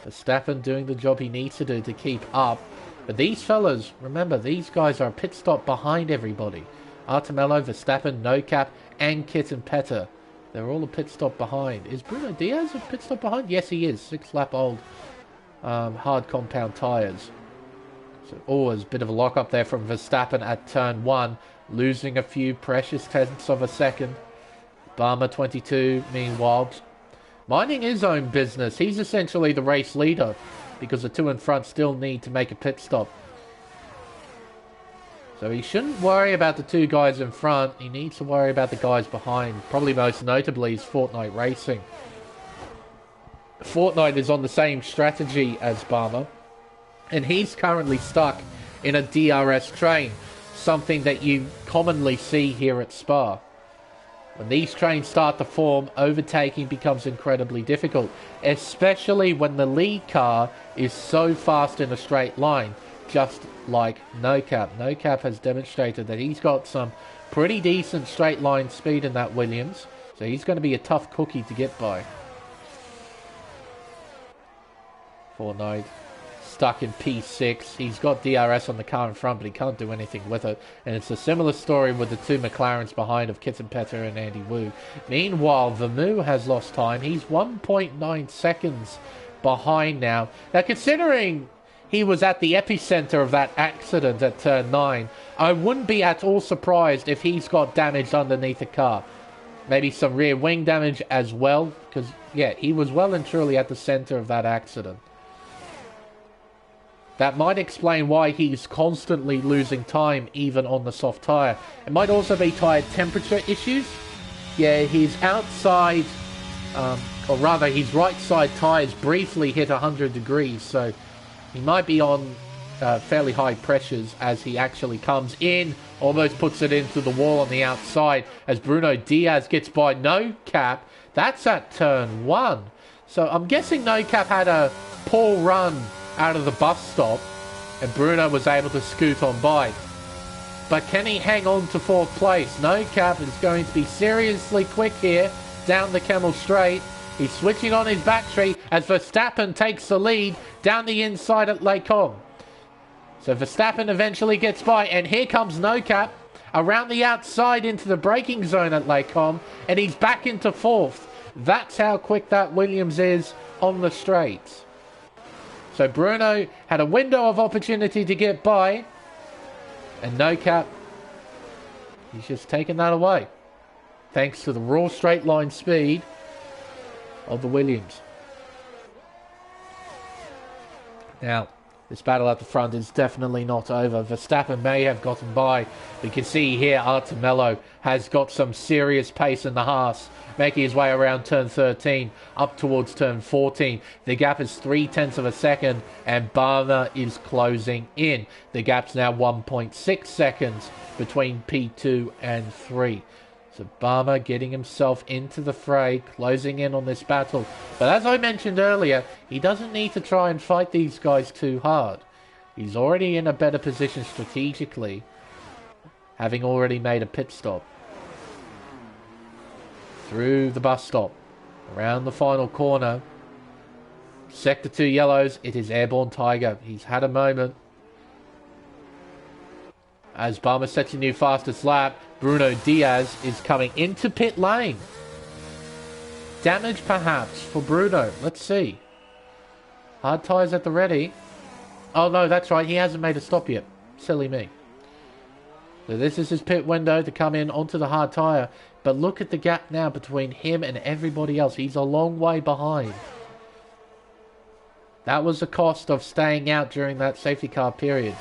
Verstappen doing the job he needs to do to keep up. But these fellas, remember, these guys are a pit stop behind everybody. Artemello, Verstappen, No Cap, and Kitten Petter. They're all a pit stop behind. Is Bruno Diaz a pit stop behind? Yes, he is. 6-lap old hard compound tyres. So always a bit of a lock up there from Verstappen at turn 1. Losing a few precious tenths of a second. Barmer 22, meanwhile, minding his own business. He's essentially the race leader because the two in front still need to make a pit stop. So he shouldn't worry about the two guys in front. He needs to worry about the guys behind. Probably most notably is Fortnite Racing. Fortnite is on the same strategy as Barmer, and he's currently stuck in a DRS train, something that you commonly see here at Spa. When these trains start to form, overtaking becomes incredibly difficult, especially when the lead car is so fast in a straight line, just like No Cap. No Cap has demonstrated that he's got some pretty decent straight line speed in that Williams, so he's going to be a tough cookie to get by. Fortnite stuck in P6. He's got DRS on the car in front, but he can't do anything with it. And it's a similar story with the two McLarens behind of Kitten Petter and Andy Wu. Meanwhile, Vermoo has lost time. He's 1.9 seconds behind now. Now, considering he was at the epicenter of that accident at turn 9, I wouldn't be at all surprised if he's got damage underneath the car. Maybe some rear wing damage as well, because, yeah, he was well and truly at the center of that accident. That might explain why he's constantly losing time, even on the soft tyre. It might also be tyre temperature issues. Yeah, his outside, or rather his right side tyres briefly hit 100 degrees, so he might be on fairly high pressures as he actually comes in, almost puts it into the wall on the outside as Bruno Diaz gets by No Cap. That's at turn 1. So I'm guessing No Cap had a poor run out of the bus stop and Bruno was able to scoot on by. But can he hang on to 4th place? No Cap is going to be seriously quick here down the Camel Straight. He's switching on his battery as Verstappen takes the lead down the inside at Les Combes. So Verstappen eventually gets by, and here comes No Cap around the outside into the braking zone at Les Combes, and he's back into 4th. That's how quick that Williams is on the straights. So Bruno had a window of opportunity to get by, and No Cap, he's just taken that away, thanks to the raw straight line speed of the Williams. Now, this battle at the front is definitely not over. Verstappen may have gotten by. We can see here Artemello has got some serious pace in the Haas, making his way around turn 13 up towards turn 14. The gap is 0.3 of a second and Barmer is closing in. The gap's now 1.6 seconds between P2 and 3. So Barmer getting himself into the fray, closing in on this battle. But as I mentioned earlier, he doesn't need to try and fight these guys too hard. He's already in a better position strategically, having already made a pit stop. Through the bus stop, around the final corner. Sector 2 yellows. It is Airborne Tiger. He's had a moment. As Barmer sets a new fastest lap, Bruno Diaz is coming into pit lane. Damage perhaps for Bruno. Let's see. Hard tyres at the ready. Oh no, that's right. He hasn't made a stop yet. Silly me. So this is his pit window to come in onto the hard tyre. But look at the gap now between him and everybody else. He's a long way behind. That was the cost of staying out during that safety car period.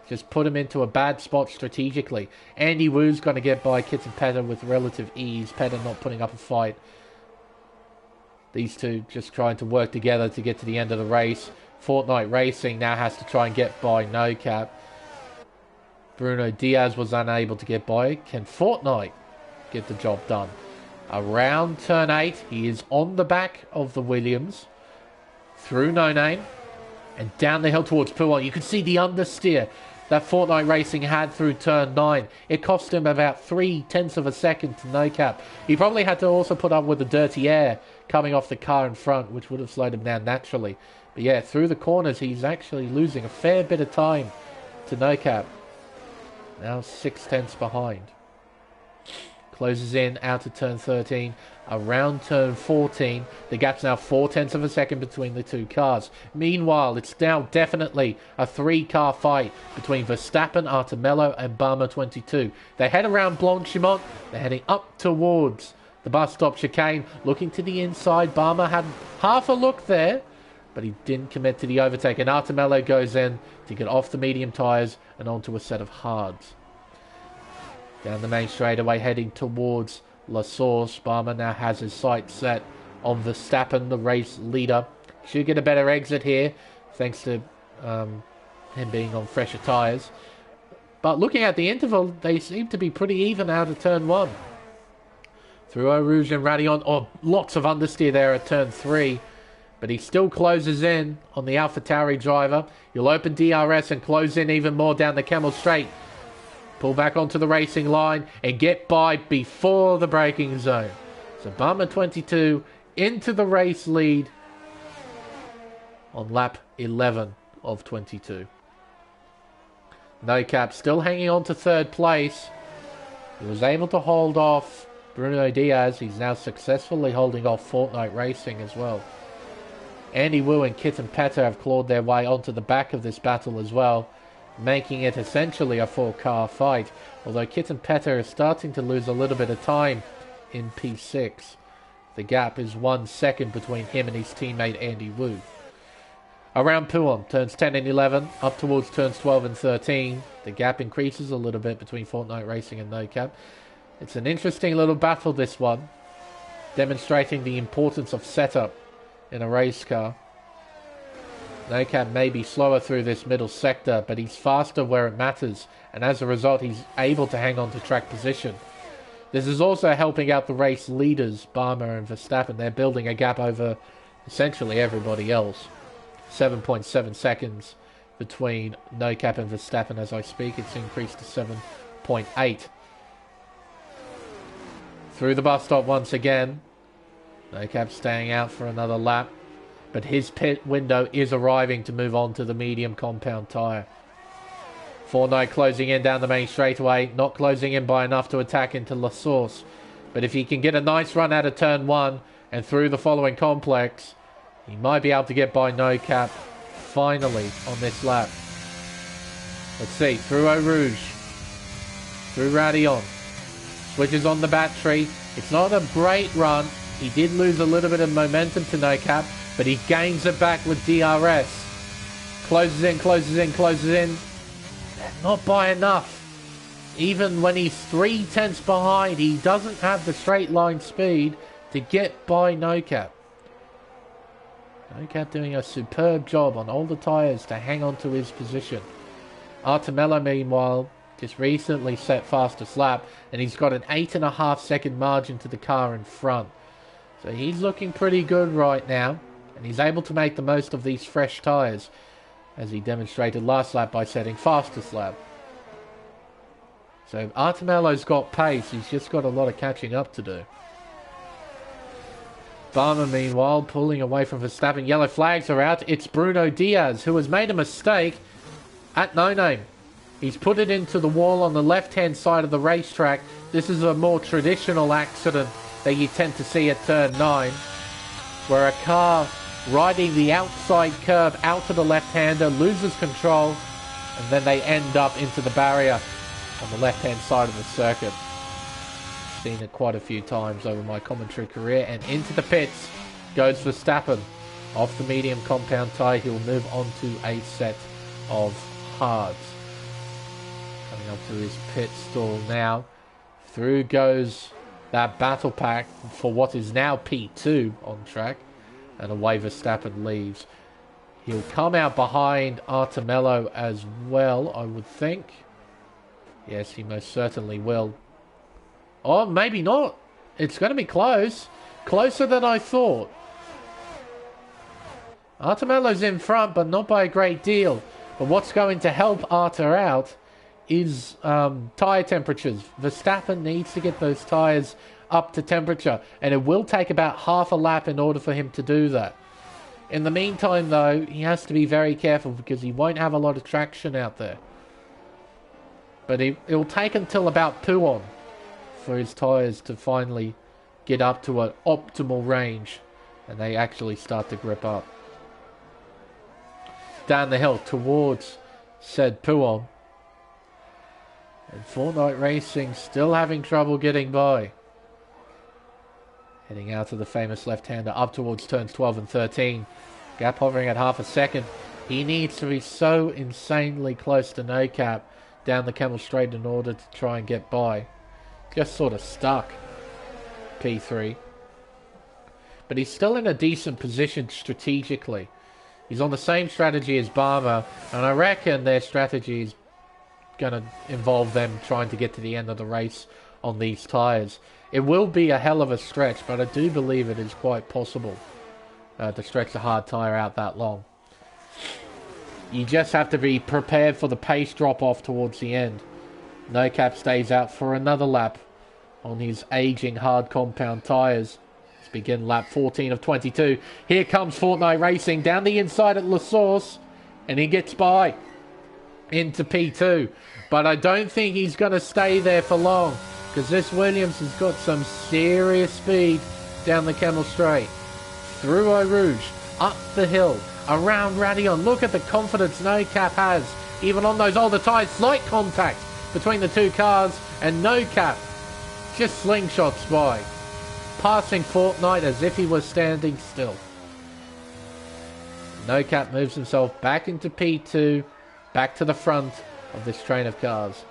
Just put him into a bad spot strategically. Andy Wu's going to get by Kitten Petter with relative ease. Petter not putting up a fight. These two just trying to work together to get to the end of the race. Fortnite Racing now has to try and get by No Cap. Bruno Diaz was unable to get by. Can Fortnite get the job done? Around turn 8, he is on the back of the Williams. Through No Name. And down the hill towards Puon. You can see the understeer that Fortnite Racing had through turn 9. It cost him about 0.3 of a second to No Cap. He probably had to also put up with the dirty air coming off the car in front, which would have slowed him down naturally. But yeah, through the corners, he's actually losing a fair bit of time to No Cap. Now 0.6 behind. Closes in out to turn 13. Around turn 14, the gap's now 0.4 of a second between the two cars. Meanwhile, it's now definitely a 3-car fight between Verstappen, Artemello, and Barmer 22. They head around Blanchimont. They're heading up towards the bus stop chicane, looking to the inside. Barmer had half a look there, but he didn't commit to the overtake. And Artemello goes in to get off the medium tyres and onto a set of hards. Down the main straightaway, heading towards La Source. Barmer now has his sights set on Verstappen, the race leader. Should get a better exit here, thanks to him being on fresher tyres. But looking at the interval, they seem to be pretty even out of turn 1. Through Eau Rouge and Radion. Oh, lots of understeer there at turn 3. But he still closes in on the AlphaTauri driver. He'll open DRS and close in even more down the Camel Straight. Pull back onto the racing line and get by before the braking zone. So Barmer 22 into the race lead on lap 11 of 22. No Cap still hanging on to third place. He was able to hold off Bruno Diaz. He's now successfully holding off Fortnite Racing as well. Andy Wu and Kitten Petter have clawed their way onto the back of this battle as well, making it essentially a 4-car fight, although Kitten Petter is starting to lose a little bit of time in P6. The gap is 1 second between him and his teammate Andy Wu. Around Puon, turns 10 and 11, up towards turns 12 and 13. The gap increases a little bit between Fortnite Racing and No Cap. It's an interesting little battle, this one, demonstrating the importance of setup in a race car. No Cap may be slower through this middle sector, but he's faster where it matters, and as a result he's able to hang on to track position. This is also helping out the race leaders, Barmer and Verstappen. They're building a gap over essentially everybody else. 7.7 seconds between No Cap and Verstappen as I speak. It's increased to 7.8. Through the bus stop once again. No Cap staying out for another lap. But his pit window is arriving to move on to the medium compound tyre. Fortnite closing in down the main straightaway. Not closing in by enough to attack into La Source. But if he can get a nice run out of turn 1 and through the following complex, he might be able to get by No Cap finally on this lap. Let's see. Through Eau Rouge. Through Radion. Switches on the battery. It's not a great run. He did lose a little bit of momentum to No Cap, but he gains it back with DRS. Closes in, closes in, closes in. Not by enough. Even when he's 0.3 behind, he doesn't have the straight line speed to get by No Cap. No Cap doing a superb job on all the tyres to hang on to his position. Artemello, meanwhile, just recently set fastest lap, and he's got an 8.5 second margin to the car in front. So he's looking pretty good right now, and he's able to make the most of these fresh tyres, as he demonstrated last lap by setting fastest lap. So Artemello's got pace, he's just got a lot of catching up to do. Barmer, meanwhile, pulling away from Verstappen. Yellow flags are out. It's Bruno Diaz, who has made a mistake at No Name. He's put it into the wall on the left-hand side of the racetrack. This is a more traditional accident that you tend to see at turn 9, where a car riding the outside curb out to the left-hander loses control, and then they end up into the barrier on the left-hand side of the circuit. Seen it quite a few times over my commentary career. And into the pits goes Verstappen. Off the medium compound tyre, he'll move on to a set of hards. Coming up to his pit stall now. Through goes that battle pack for what is now P2 on track. And away Verstappen leaves. He'll come out behind Artemello as well, I would think. Yes, he most certainly will. Oh, maybe not. It's going to be close. Closer than I thought. Artemello's in front, but not by a great deal. But what's going to help Arter out is tyre temperatures. Verstappen needs to get those tyres up to temperature, and it will take about half a lap in order for him to do that. In the meantime, though, he has to be very careful because he won't have a lot of traction out there. But it'll take until about Pouon for his tyres to finally get up to an optimal range and they actually start to grip up. Down the hill towards said Pouon. And Fortnite Racing still having trouble getting by. Heading out to the famous left-hander up towards turns 12 and 13. Gap hovering at half a second. He needs to be so insanely close to no cap down the Camel Straight in order to try and get by. Just sort of stuck. P3. But he's still in a decent position strategically. He's on the same strategy as Barber, and I reckon their strategy is going to involve them trying to get to the end of the race on these tyres. It will be a hell of a stretch, but I do believe it is quite possible to stretch a hard tyre out that long. You just have to be prepared for the pace drop-off towards the end. No cap stays out for another lap on his aging hard compound tyres. Let's begin lap 14 of 22. Here comes Fortnite Racing down the inside at La Source, and he gets by into P2. But I don't think he's going to stay there for long, because this Williams has got some serious speed down the Camel Straight. Through Eau Rouge, up the hill, around Radion. Look at the confidence No Cap has, even on those older tyres. Slight contact between the two cars, and No Cap just slingshots by, passing Fortnite as if he was standing still. No Cap moves himself back into P2, back to the front of this train of cars.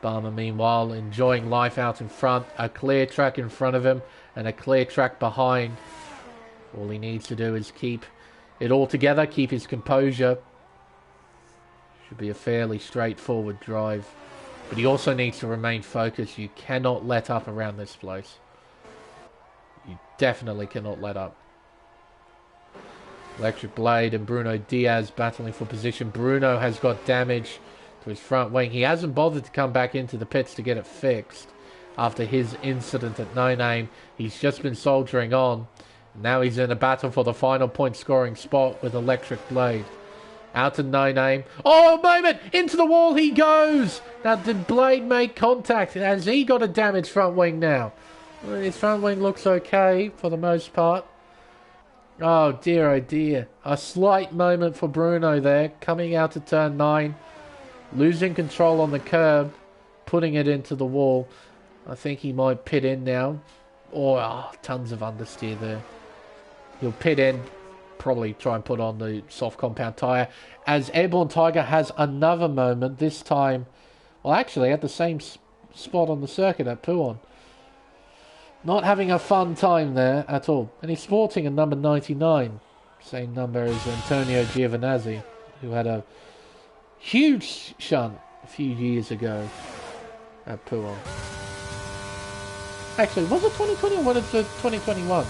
Barmer, meanwhile, enjoying life out in front. A clear track in front of him and a clear track behind. All he needs to do is keep it all together, keep his composure. Should be a fairly straightforward drive. But he also needs to remain focused. You cannot let up around this place. You definitely cannot let up. Electric Blade and Bruno Diaz battling for position. Bruno has got damage to his front wing. He hasn't bothered to come back into the pits to get it fixed after his incident at No Name. He's just been soldiering on. Now he's in a battle for the final point scoring spot with Electric Blade. Out to No Name. Oh, moment! Into the wall he goes! Now, did Blade make contact? Has he got a damaged front wing now? Well, his front wing looks okay for the most part. Oh dear. A slight moment for Bruno there. Coming out to turn 9. Losing control on the curb. Putting it into the wall. I think he might pit in now. Tons of understeer there. He'll pit in. Probably try and put on the soft compound tyre. As Airborne Tiger has another moment. This time, well, actually at the same spot on the circuit at Pouon. Not having a fun time there at all. And he's sporting a number 99. Same number as Antonio Giovinazzi, who had a huge shunt a few years ago at Pouon. Actually, was it 2020 or was it 2021?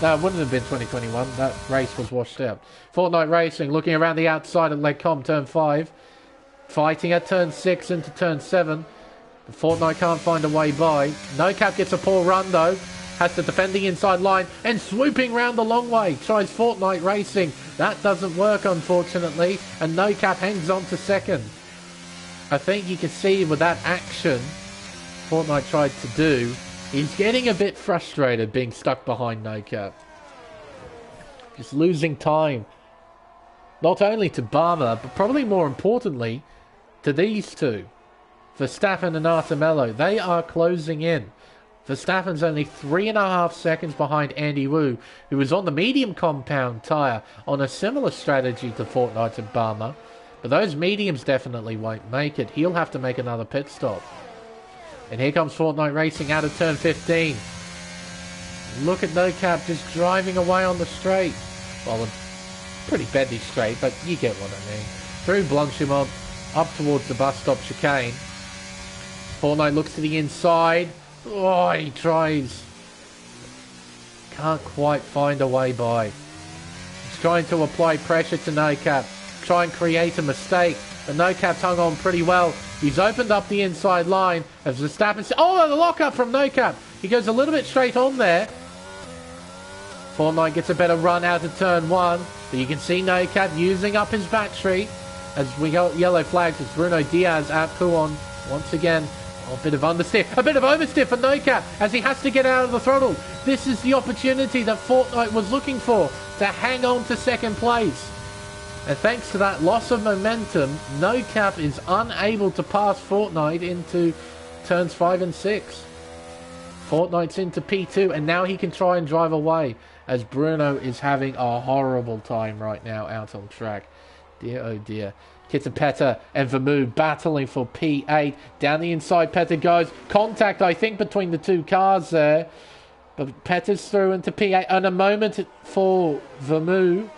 No, it wouldn't have been 2021. That race was washed out. Fortnite Racing looking around the outside at Legcom turn 5. Fighting at turn 6 into turn 7. But Fortnite can't find a way by. No Cap gets a poor run though. has to defend the inside line and swooping round the long way. Tries Fortnite Racing. That doesn't work, unfortunately. And No Cap hangs on to second. I think you can see with that action Fortnite tried to do, he's getting a bit frustrated being stuck behind No Cap. Just losing time. Not only to Barber, but probably more importantly, to these two. Verstappen and Artemello. They are closing in. Verstappen's only 3.5 seconds behind Andy Wu, who was on the medium compound tyre on a similar strategy to Fortnite and Barber. But those mediums definitely won't make it. He'll have to make another pit stop. And here comes Fortnite Racing out of turn 15. Look at No Cap just driving away on the straight. Well, a pretty bendy straight, but you get what I mean. Through Blanchimont, up towards the bus stop chicane. Fortnite looks to the inside. Oh, he tries. Can't quite find a way by. He's trying to apply pressure to No Cap. Try and create a mistake. But No Cap's hung on pretty well. He's opened up the inside line as Verstappen... Oh, the lock-up from No Cap. He goes a little bit straight on there. Fortnite gets a better run out of turn 1. But you can see No Cap using up his battery. As we got yellow flags as Bruno Diaz at Pouon once again. A bit of understeer. A bit of oversteer for No Cap as he has to get out of the throttle. This is the opportunity that Fortnite was looking for to hang on to second place. And thanks to that loss of momentum, No Cap is unable to pass Fortnite into turns 5 and 6. Fortnite's into P2 and now he can try and drive away as Bruno is having a horrible time right now out on track. Dear oh dear. Kittapeta and Vermoo battling for P8. Down the inside, Peta goes. Contact, I think, between the two cars there. But Peta's through into P8. And a moment for Vermoo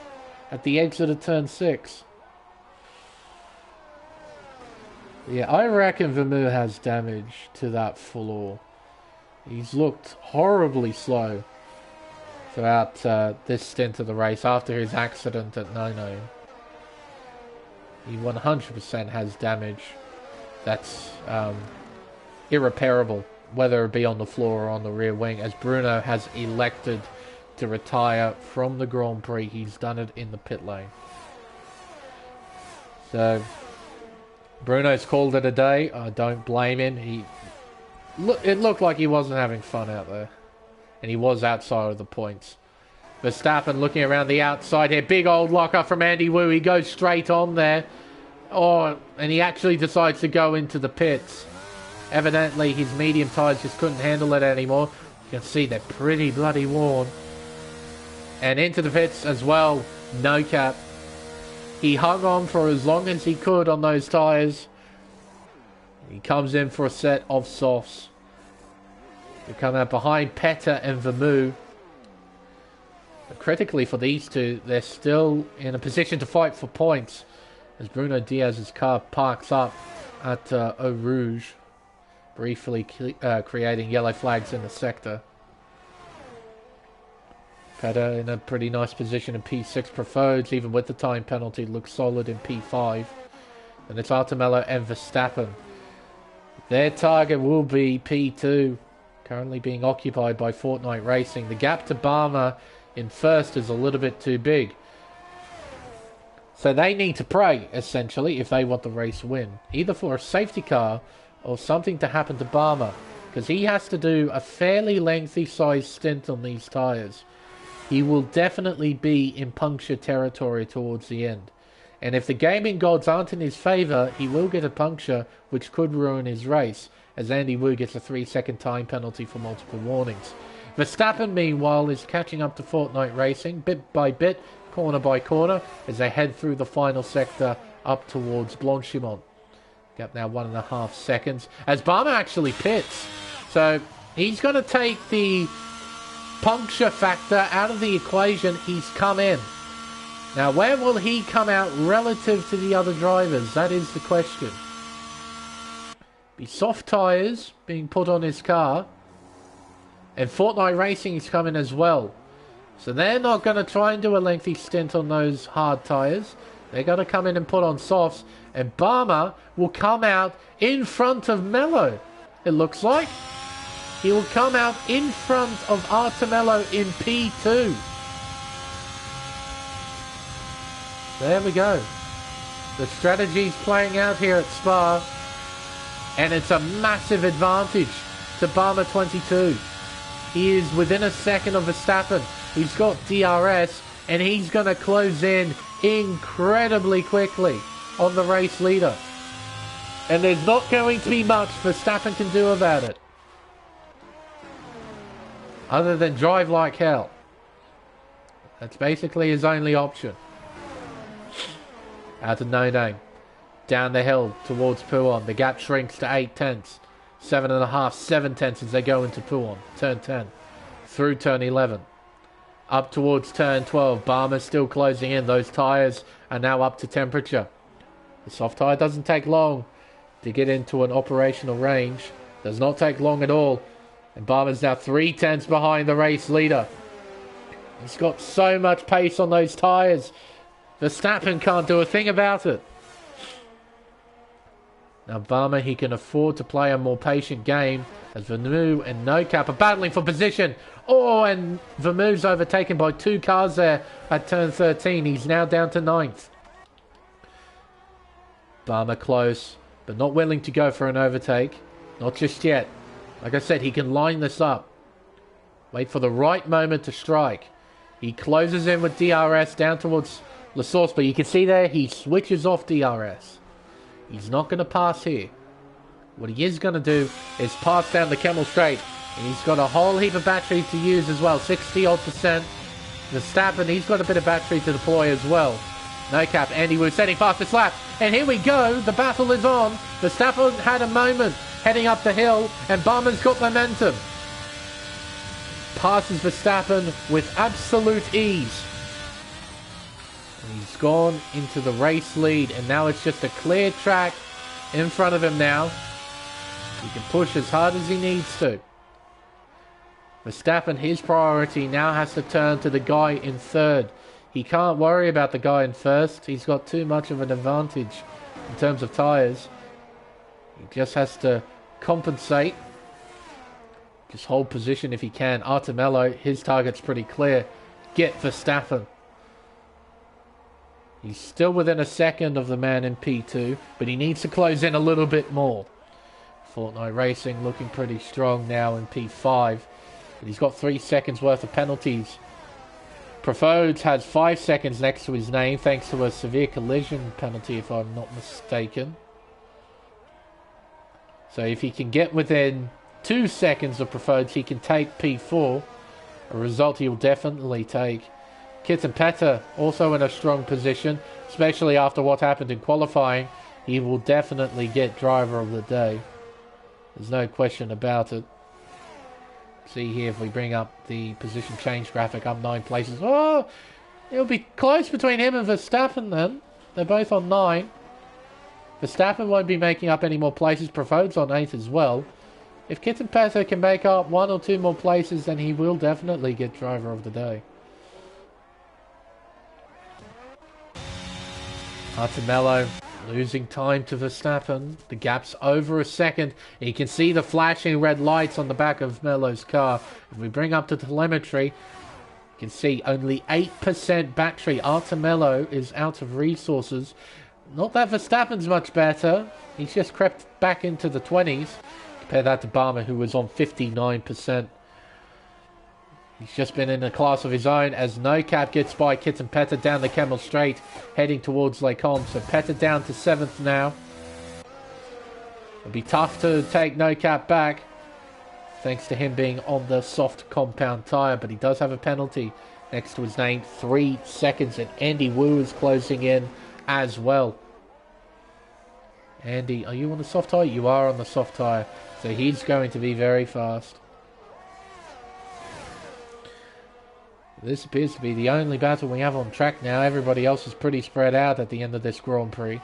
at the exit of turn 6. Yeah, I reckon Vermoo has damage to that floor. He's looked horribly slow throughout this stint of the race after his accident at No-No. He 100% has damage that's irreparable, whether it be on the floor or on the rear wing, as Bruno has elected to retire from the Grand Prix. He's done it in the pit lane. So, Bruno's called it a day. I don't blame him. It looked like he wasn't having fun out there. And he was outside of the points. Verstappen looking around the outside here. Big old locker from Andy Wu. He goes straight on there. Oh, and he actually decides to go into the pits. Evidently, his medium tyres just couldn't handle it anymore. You can see they're pretty bloody worn. And into the pits as well. No Cap. He hung on for as long as he could on those tyres. He comes in for a set of softs. They come out behind Peta and Vermoo. But critically for these two, they're still in a position to fight for points. As Bruno Diaz's car parks up at Eau Rouge. Briefly creating yellow flags in the sector. Peta in a pretty nice position in P6 Profodes, even with the time penalty, looks solid in P5. And it's Artemello and Verstappen. Their target will be P2, currently being occupied by Fortnite Racing. The gap to Barmer in first is a little bit too big. So they need to pray, essentially, if they want the race win. Either for a safety car or something to happen to Barmer. Because he has to do a fairly lengthy sized stint on these tyres. He will definitely be in puncture territory towards the end. And if the gaming gods aren't in his favour, he will get a puncture, which could ruin his race, as Andy Wu gets a 3-second time penalty for multiple warnings. Verstappen, meanwhile, is catching up to Fortnite Racing, bit by bit, corner by corner, as they head through the final sector up towards Blanchimont. Gap now 1.5 seconds, as Barmer actually pits. So he's going to take the puncture factor out of the equation. He's come in. Now, where will he come out relative to the other drivers? That is the question. Be soft tyres being put on his car. And Fortnite Racing is coming as well. So they're not going to try and do a lengthy stint on those hard tyres. They're going to come in and put on softs. And Barmer will come out in front of Mello, it looks like. He will come out in front of Artemello in P2. There we go. The strategy's playing out here at Spa. And it's a massive advantage to Barmer 22. He is within a second of Verstappen. He's got DRS. And he's going to close in incredibly quickly on the race leader. And there's not going to be much Verstappen can do about it. Other than drive like hell. That's basically his only option. Out of no name. Down the hill towards Pouon. The gap shrinks to 8 tenths. 7.5, 7 tenths as they go into Pouon. Turn 10. Through turn 11. Up towards turn 12. Barmer's still closing in. Those tyres are now up to temperature. The soft tyre doesn't take long to get into an operational range. Does not take long at all. And Barmer's now 3 tenths behind the race leader. He's got so much pace on those tyres. Verstappen can't do a thing about it. Now Barmer, he can afford to play a more patient game as Vermeeu and No Cap are battling for position. Oh, and Vermeu's overtaken by 2 cars there at turn 13. He's now down to 9th. Barmer close, but not willing to go for an overtake. Not just yet. Like I said, he can line this up. Wait for the right moment to strike. He closes in with DRS down towards La Source, but you can see there he switches off DRS. He's not going to pass here. What he is going to do is pass down the Kemmel Straight. And he's got a whole heap of battery to use as well. 60-odd%. Verstappen, he's got a bit of battery to deploy as well. No Cap, Andy Wu setting fastest lap. And here we go. The battle is on. Verstappen had a moment heading up the hill. And Barmer's got momentum. Passes Verstappen with absolute ease. He's gone into the race lead, and now it's just a clear track in front of him now. He can push as hard as he needs to. Verstappen, his priority now has to turn to the guy in third. He can't worry about the guy in first. He's got too much of an advantage in terms of tyres. He just has to compensate. Just hold position if he can. Artemello, his target's pretty clear. Get Verstappen. He's still within a second of the man in P2, but he needs to close in a little bit more. Fortnite Racing looking pretty strong now in P5. But he's got 3 seconds worth of penalties. Profodes has 5 seconds next to his name thanks to a severe collision penalty, if I'm not mistaken. So if he can get within 2 seconds of Profodes, he can take P4. A result he will definitely take. Kittenpetter also in a strong position, especially after what happened in qualifying. He will definitely get driver of the day. There's no question about it. See here if we bring up the position change graphic, up 9 places. Oh, it'll be close between him and Verstappen then. They're both on 9. Verstappen won't be making up any more places. Profode's on 8 as well. If Kittenpetter can make up 1 or 2 more places, then he will definitely get driver of the day. Artemello losing time to Verstappen. The gap's over a second. And you can see the flashing red lights on the back of Mello's car. If we bring up the telemetry, you can see only 8% battery. Artemello is out of resources. Not that Verstappen's much better. He's just crept back into the 20s. Compare that to Barmer, who was on 59%. He's just been in a class of his own as No Cap gets by Kittenpetter down the Kemmel Straight, heading towards Les Combes. So Petter down to 7th now. It'll be tough to take No Cap back, thanks to him being on the soft compound tyre, but he does have a penalty next to his name, 3 seconds, and Andy Wu is closing in as well. Andy, are you on the soft tyre? You are on the soft tyre, so he's going to be very fast. This appears to be the only battle we have on track now. Everybody else is pretty spread out at the end of this Grand Prix.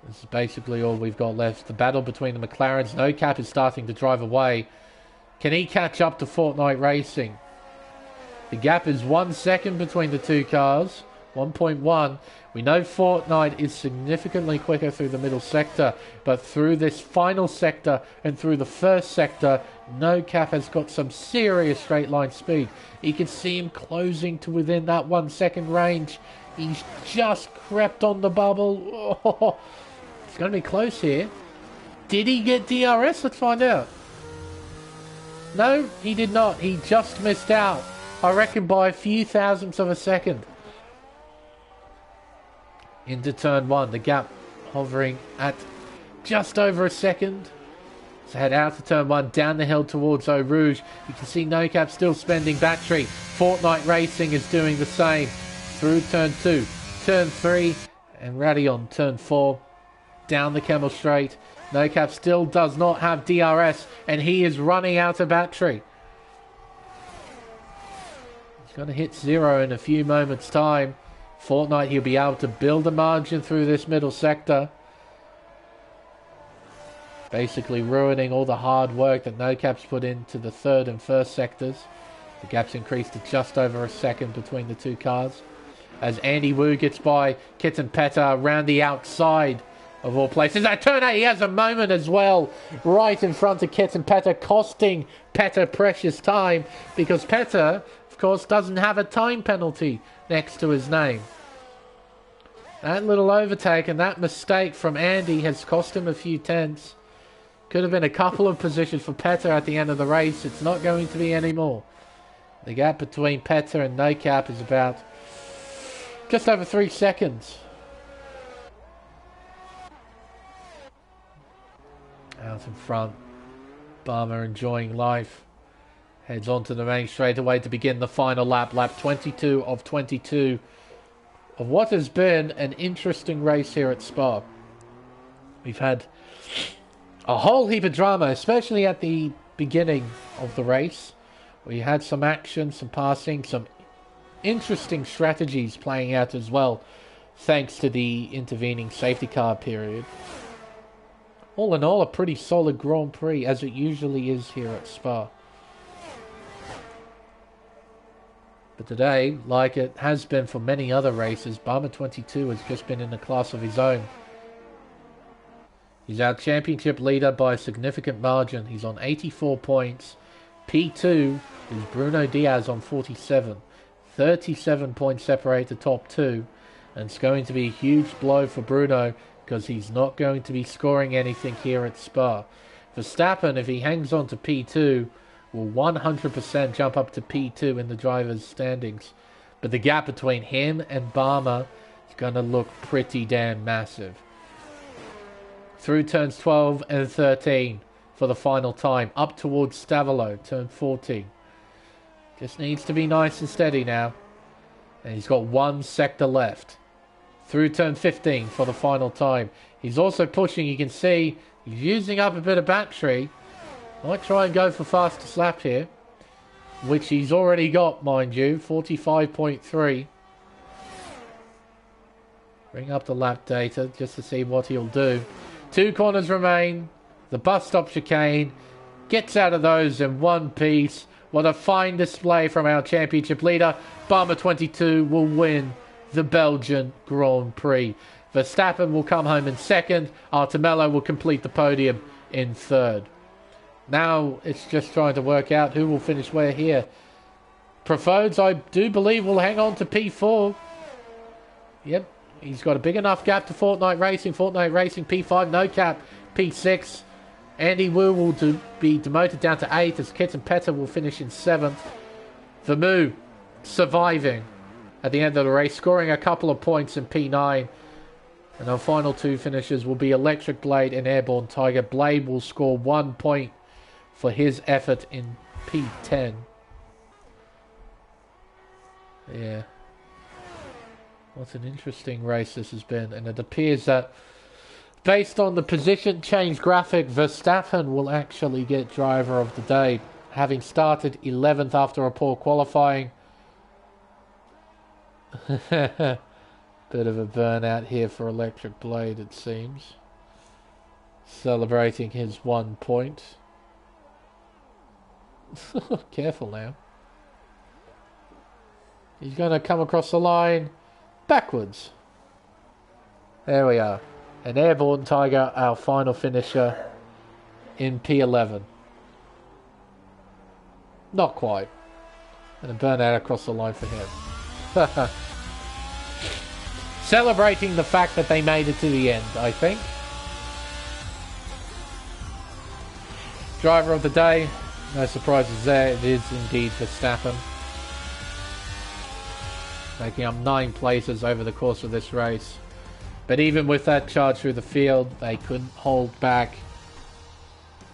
This is basically all we've got left. The battle between the McLarens. No Cap is starting to drive away. Can he catch up to Fortnite Racing? The gap is 1 second between the 2 cars. 1.1. We know Fortnite is significantly quicker through the middle sector, but through this final sector and through the first sector, No Cap has got some serious straight line speed. You can see him closing to within that 1 second range. He's just crept on the bubble. Oh, it's going to be close here. Did he get DRS? Let's find out. No, he did not. He just missed out. I reckon by a few thousandths of a second. Into turn 1, the gap hovering at just over a second. So head out to turn 1, down the hill towards Eau Rouge. You can see No Cap still spending battery. Fortnite Racing is doing the same. Through turn 2, turn 3, and Radion turn 4. Down the Camel Straight. No Cap still does not have DRS, and he is running out of battery. He's going to hit 0 in a few moments' time. Fortnite, he'll be able to build a margin through this middle sector. Basically ruining all the hard work that No Cap's put into the third and first sectors. The gap's increased to just over a second between the two cars. As Andy Wu gets by Kitten Peta around the outside of all places. At turn 8, he has a moment as well. Right in front of Kitten Peta, costing Peta precious time. Because Peta, of course, doesn't have a time penalty next to his name. That little overtake and that mistake from Andy has cost him a few tenths. Could have been a couple of positions for Peta at the end of the race. It's not going to be anymore. The gap between Peta and No Cap is about just over 3 seconds. Out in front, Barmer enjoying life. Heads onto the main straightaway to begin the final lap. Lap 22 of 22 of what has been an interesting race here at Spa. We've had a whole heap of drama, especially at the beginning of the race. We had some action, some passing, some interesting strategies playing out as well, thanks to the intervening safety car period. All in all, a pretty solid Grand Prix, as it usually is here at Spa. But today, like it has been for many other races, Barmer 22 has just been in a class of his own. He's our championship leader by a significant margin. He's on 84 points. P2 is Bruno Diaz on 47. 37 points separate the top two. And it's going to be a huge blow for Bruno because he's not going to be scoring anything here at Spa. Verstappen, if he hangs on to P2, will 100% jump up to P2 in the driver's standings. But the gap between him and Barmer is going to look pretty damn massive. Through turns 12 and 13 for the final time. Up towards Stavolo, turn 14. Just needs to be nice and steady now. And he's got 1 sector left. Through turn 15 for the final time. He's also pushing, you can see, he's using up a bit of battery. Might try and go for fastest lap here, which he's already got, mind you, 45.3. Bring up the lap data just to see what he'll do. 2 corners remain. The bus stop chicane gets out of those in one piece. What a fine display from our championship leader. Barmer 22 will win the Belgian Grand Prix. Verstappen will come home in second. Artemello will complete the podium in third. Now it's just trying to work out who will finish where here. Profodes, I do believe, will hang on to P4. Yep, he's got a big enough gap to Fortnite Racing. Fortnite Racing P5, No Cap P6. Andy Wu will be demoted down to 8 as Kitten Peta will finish in 7th. Vermeulen surviving at the end of the race, scoring a couple of points in P9. And our final 2 finishers will be Electric Blade and Airborne Tiger. Blade will score 1 point for his effort in P10. Yeah. What an interesting race this has been. And it appears that based on the position change graphic, Verstappen will actually get driver of the day, having started 11th after a poor qualifying. Bit of a burnout here for Electric Blade, it seems. Celebrating his 1 point. Careful now. He's going to come across the line. backwards. There we are. An airborne Tiger, our final finisher in P11. Not quite. And a burnout across the line for him. Celebrating the fact that they made it to the end, I think. Driver of the day, no surprises there, it is indeed Verstappen. Making up 9 places over the course of this race. But even with that charge through the field, they couldn't hold back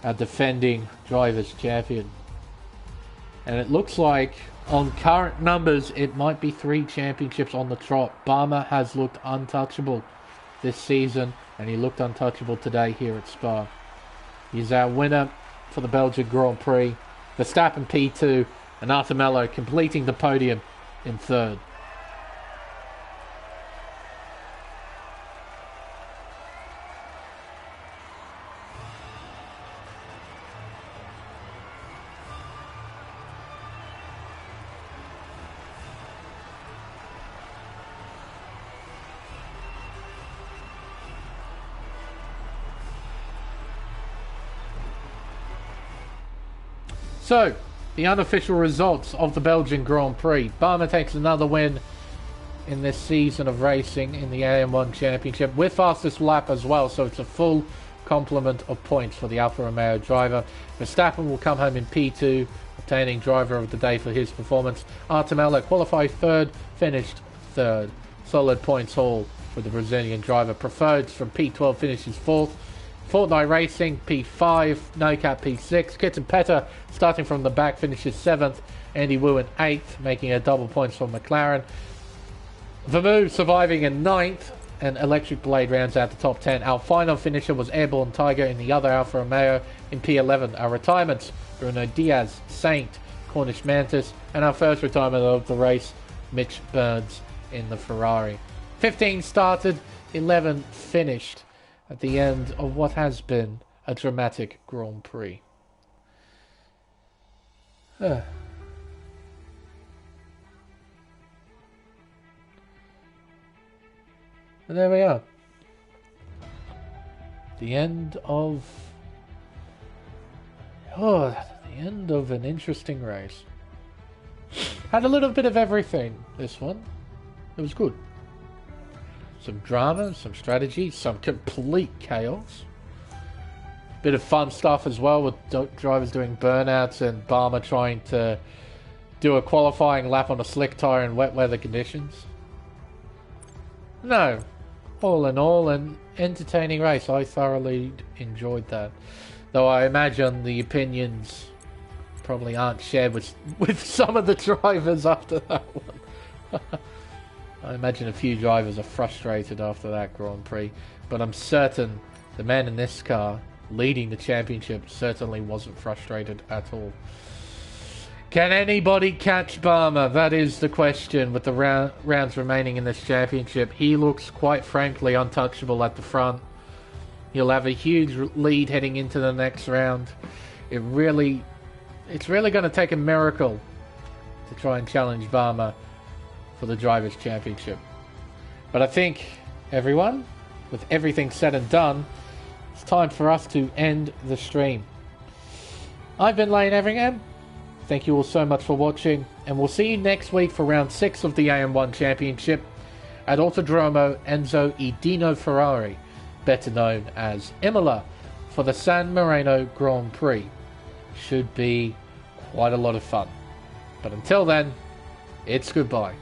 our defending Drivers' Champion. And it looks like, on current numbers, it might be 3 championships on the trot. Barmer has looked untouchable this season, and he looked untouchable today here at Spa. He's our winner for the Belgian Grand Prix. Verstappen P2, and Arthur Mello completing the podium in 3rd. So, the unofficial results of the Belgian Grand Prix. Barmer takes another win in this season of racing in the AM1 Championship with fastest lap as well, so it's a full complement of points for the Alfa Romeo driver. Verstappen will come home in P2, obtaining driver of the day for his performance. Arthur Mello qualified 3rd, finished 3rd. Solid points haul for the Brazilian driver. Preferred from P12 finishes 4th. Fortnite Racing, P5, NoCap P6. Kitten Petter, starting from the back, finishes 7th. Andy Wu in 8th, making a double points for McLaren. Vermouth surviving in 9th, and Electric Blade rounds out the top 10. Our final finisher was Airborne Tiger in the other Alfa Romeo in P11. Our retirements, Bruno Diaz, Saint, Cornish Mantis, and our first retirement of the race, Mitch Burns in the Ferrari. 15 started, 11 finished at the end of what has been a dramatic Grand Prix. And there we are. The end of... the end of an interesting race. Had a little bit of everything, this one. It was good. Some drama, some strategy, some complete chaos. Bit of fun stuff as well with drivers doing burnouts and Barmer trying to do a qualifying lap on a slick tyre in wet weather conditions. No, all in all, an entertaining race. I thoroughly enjoyed that. Though I imagine the opinions probably aren't shared with some of the drivers after that one. I imagine a few drivers are frustrated after that Grand Prix, but I'm certain the man in this car leading the championship certainly wasn't frustrated at all. Can anybody catch Barmer? That is the question with the rounds remaining in this championship. He looks quite frankly untouchable at the front. He'll have a huge lead heading into the next round. It's really going to take a miracle to try and challenge Barmer for the Drivers' Championship. But I think, everyone, with everything said and done, it's time for us to end the stream. I've been Lane Everingham. Thank you all so much for watching, and we'll see you next week for round 6 of the AM1 Championship at Autodromo Enzo e Dino Ferrari, better known as Imola, for the San Marino Grand Prix. Should be quite a lot of fun. But until then, it's goodbye.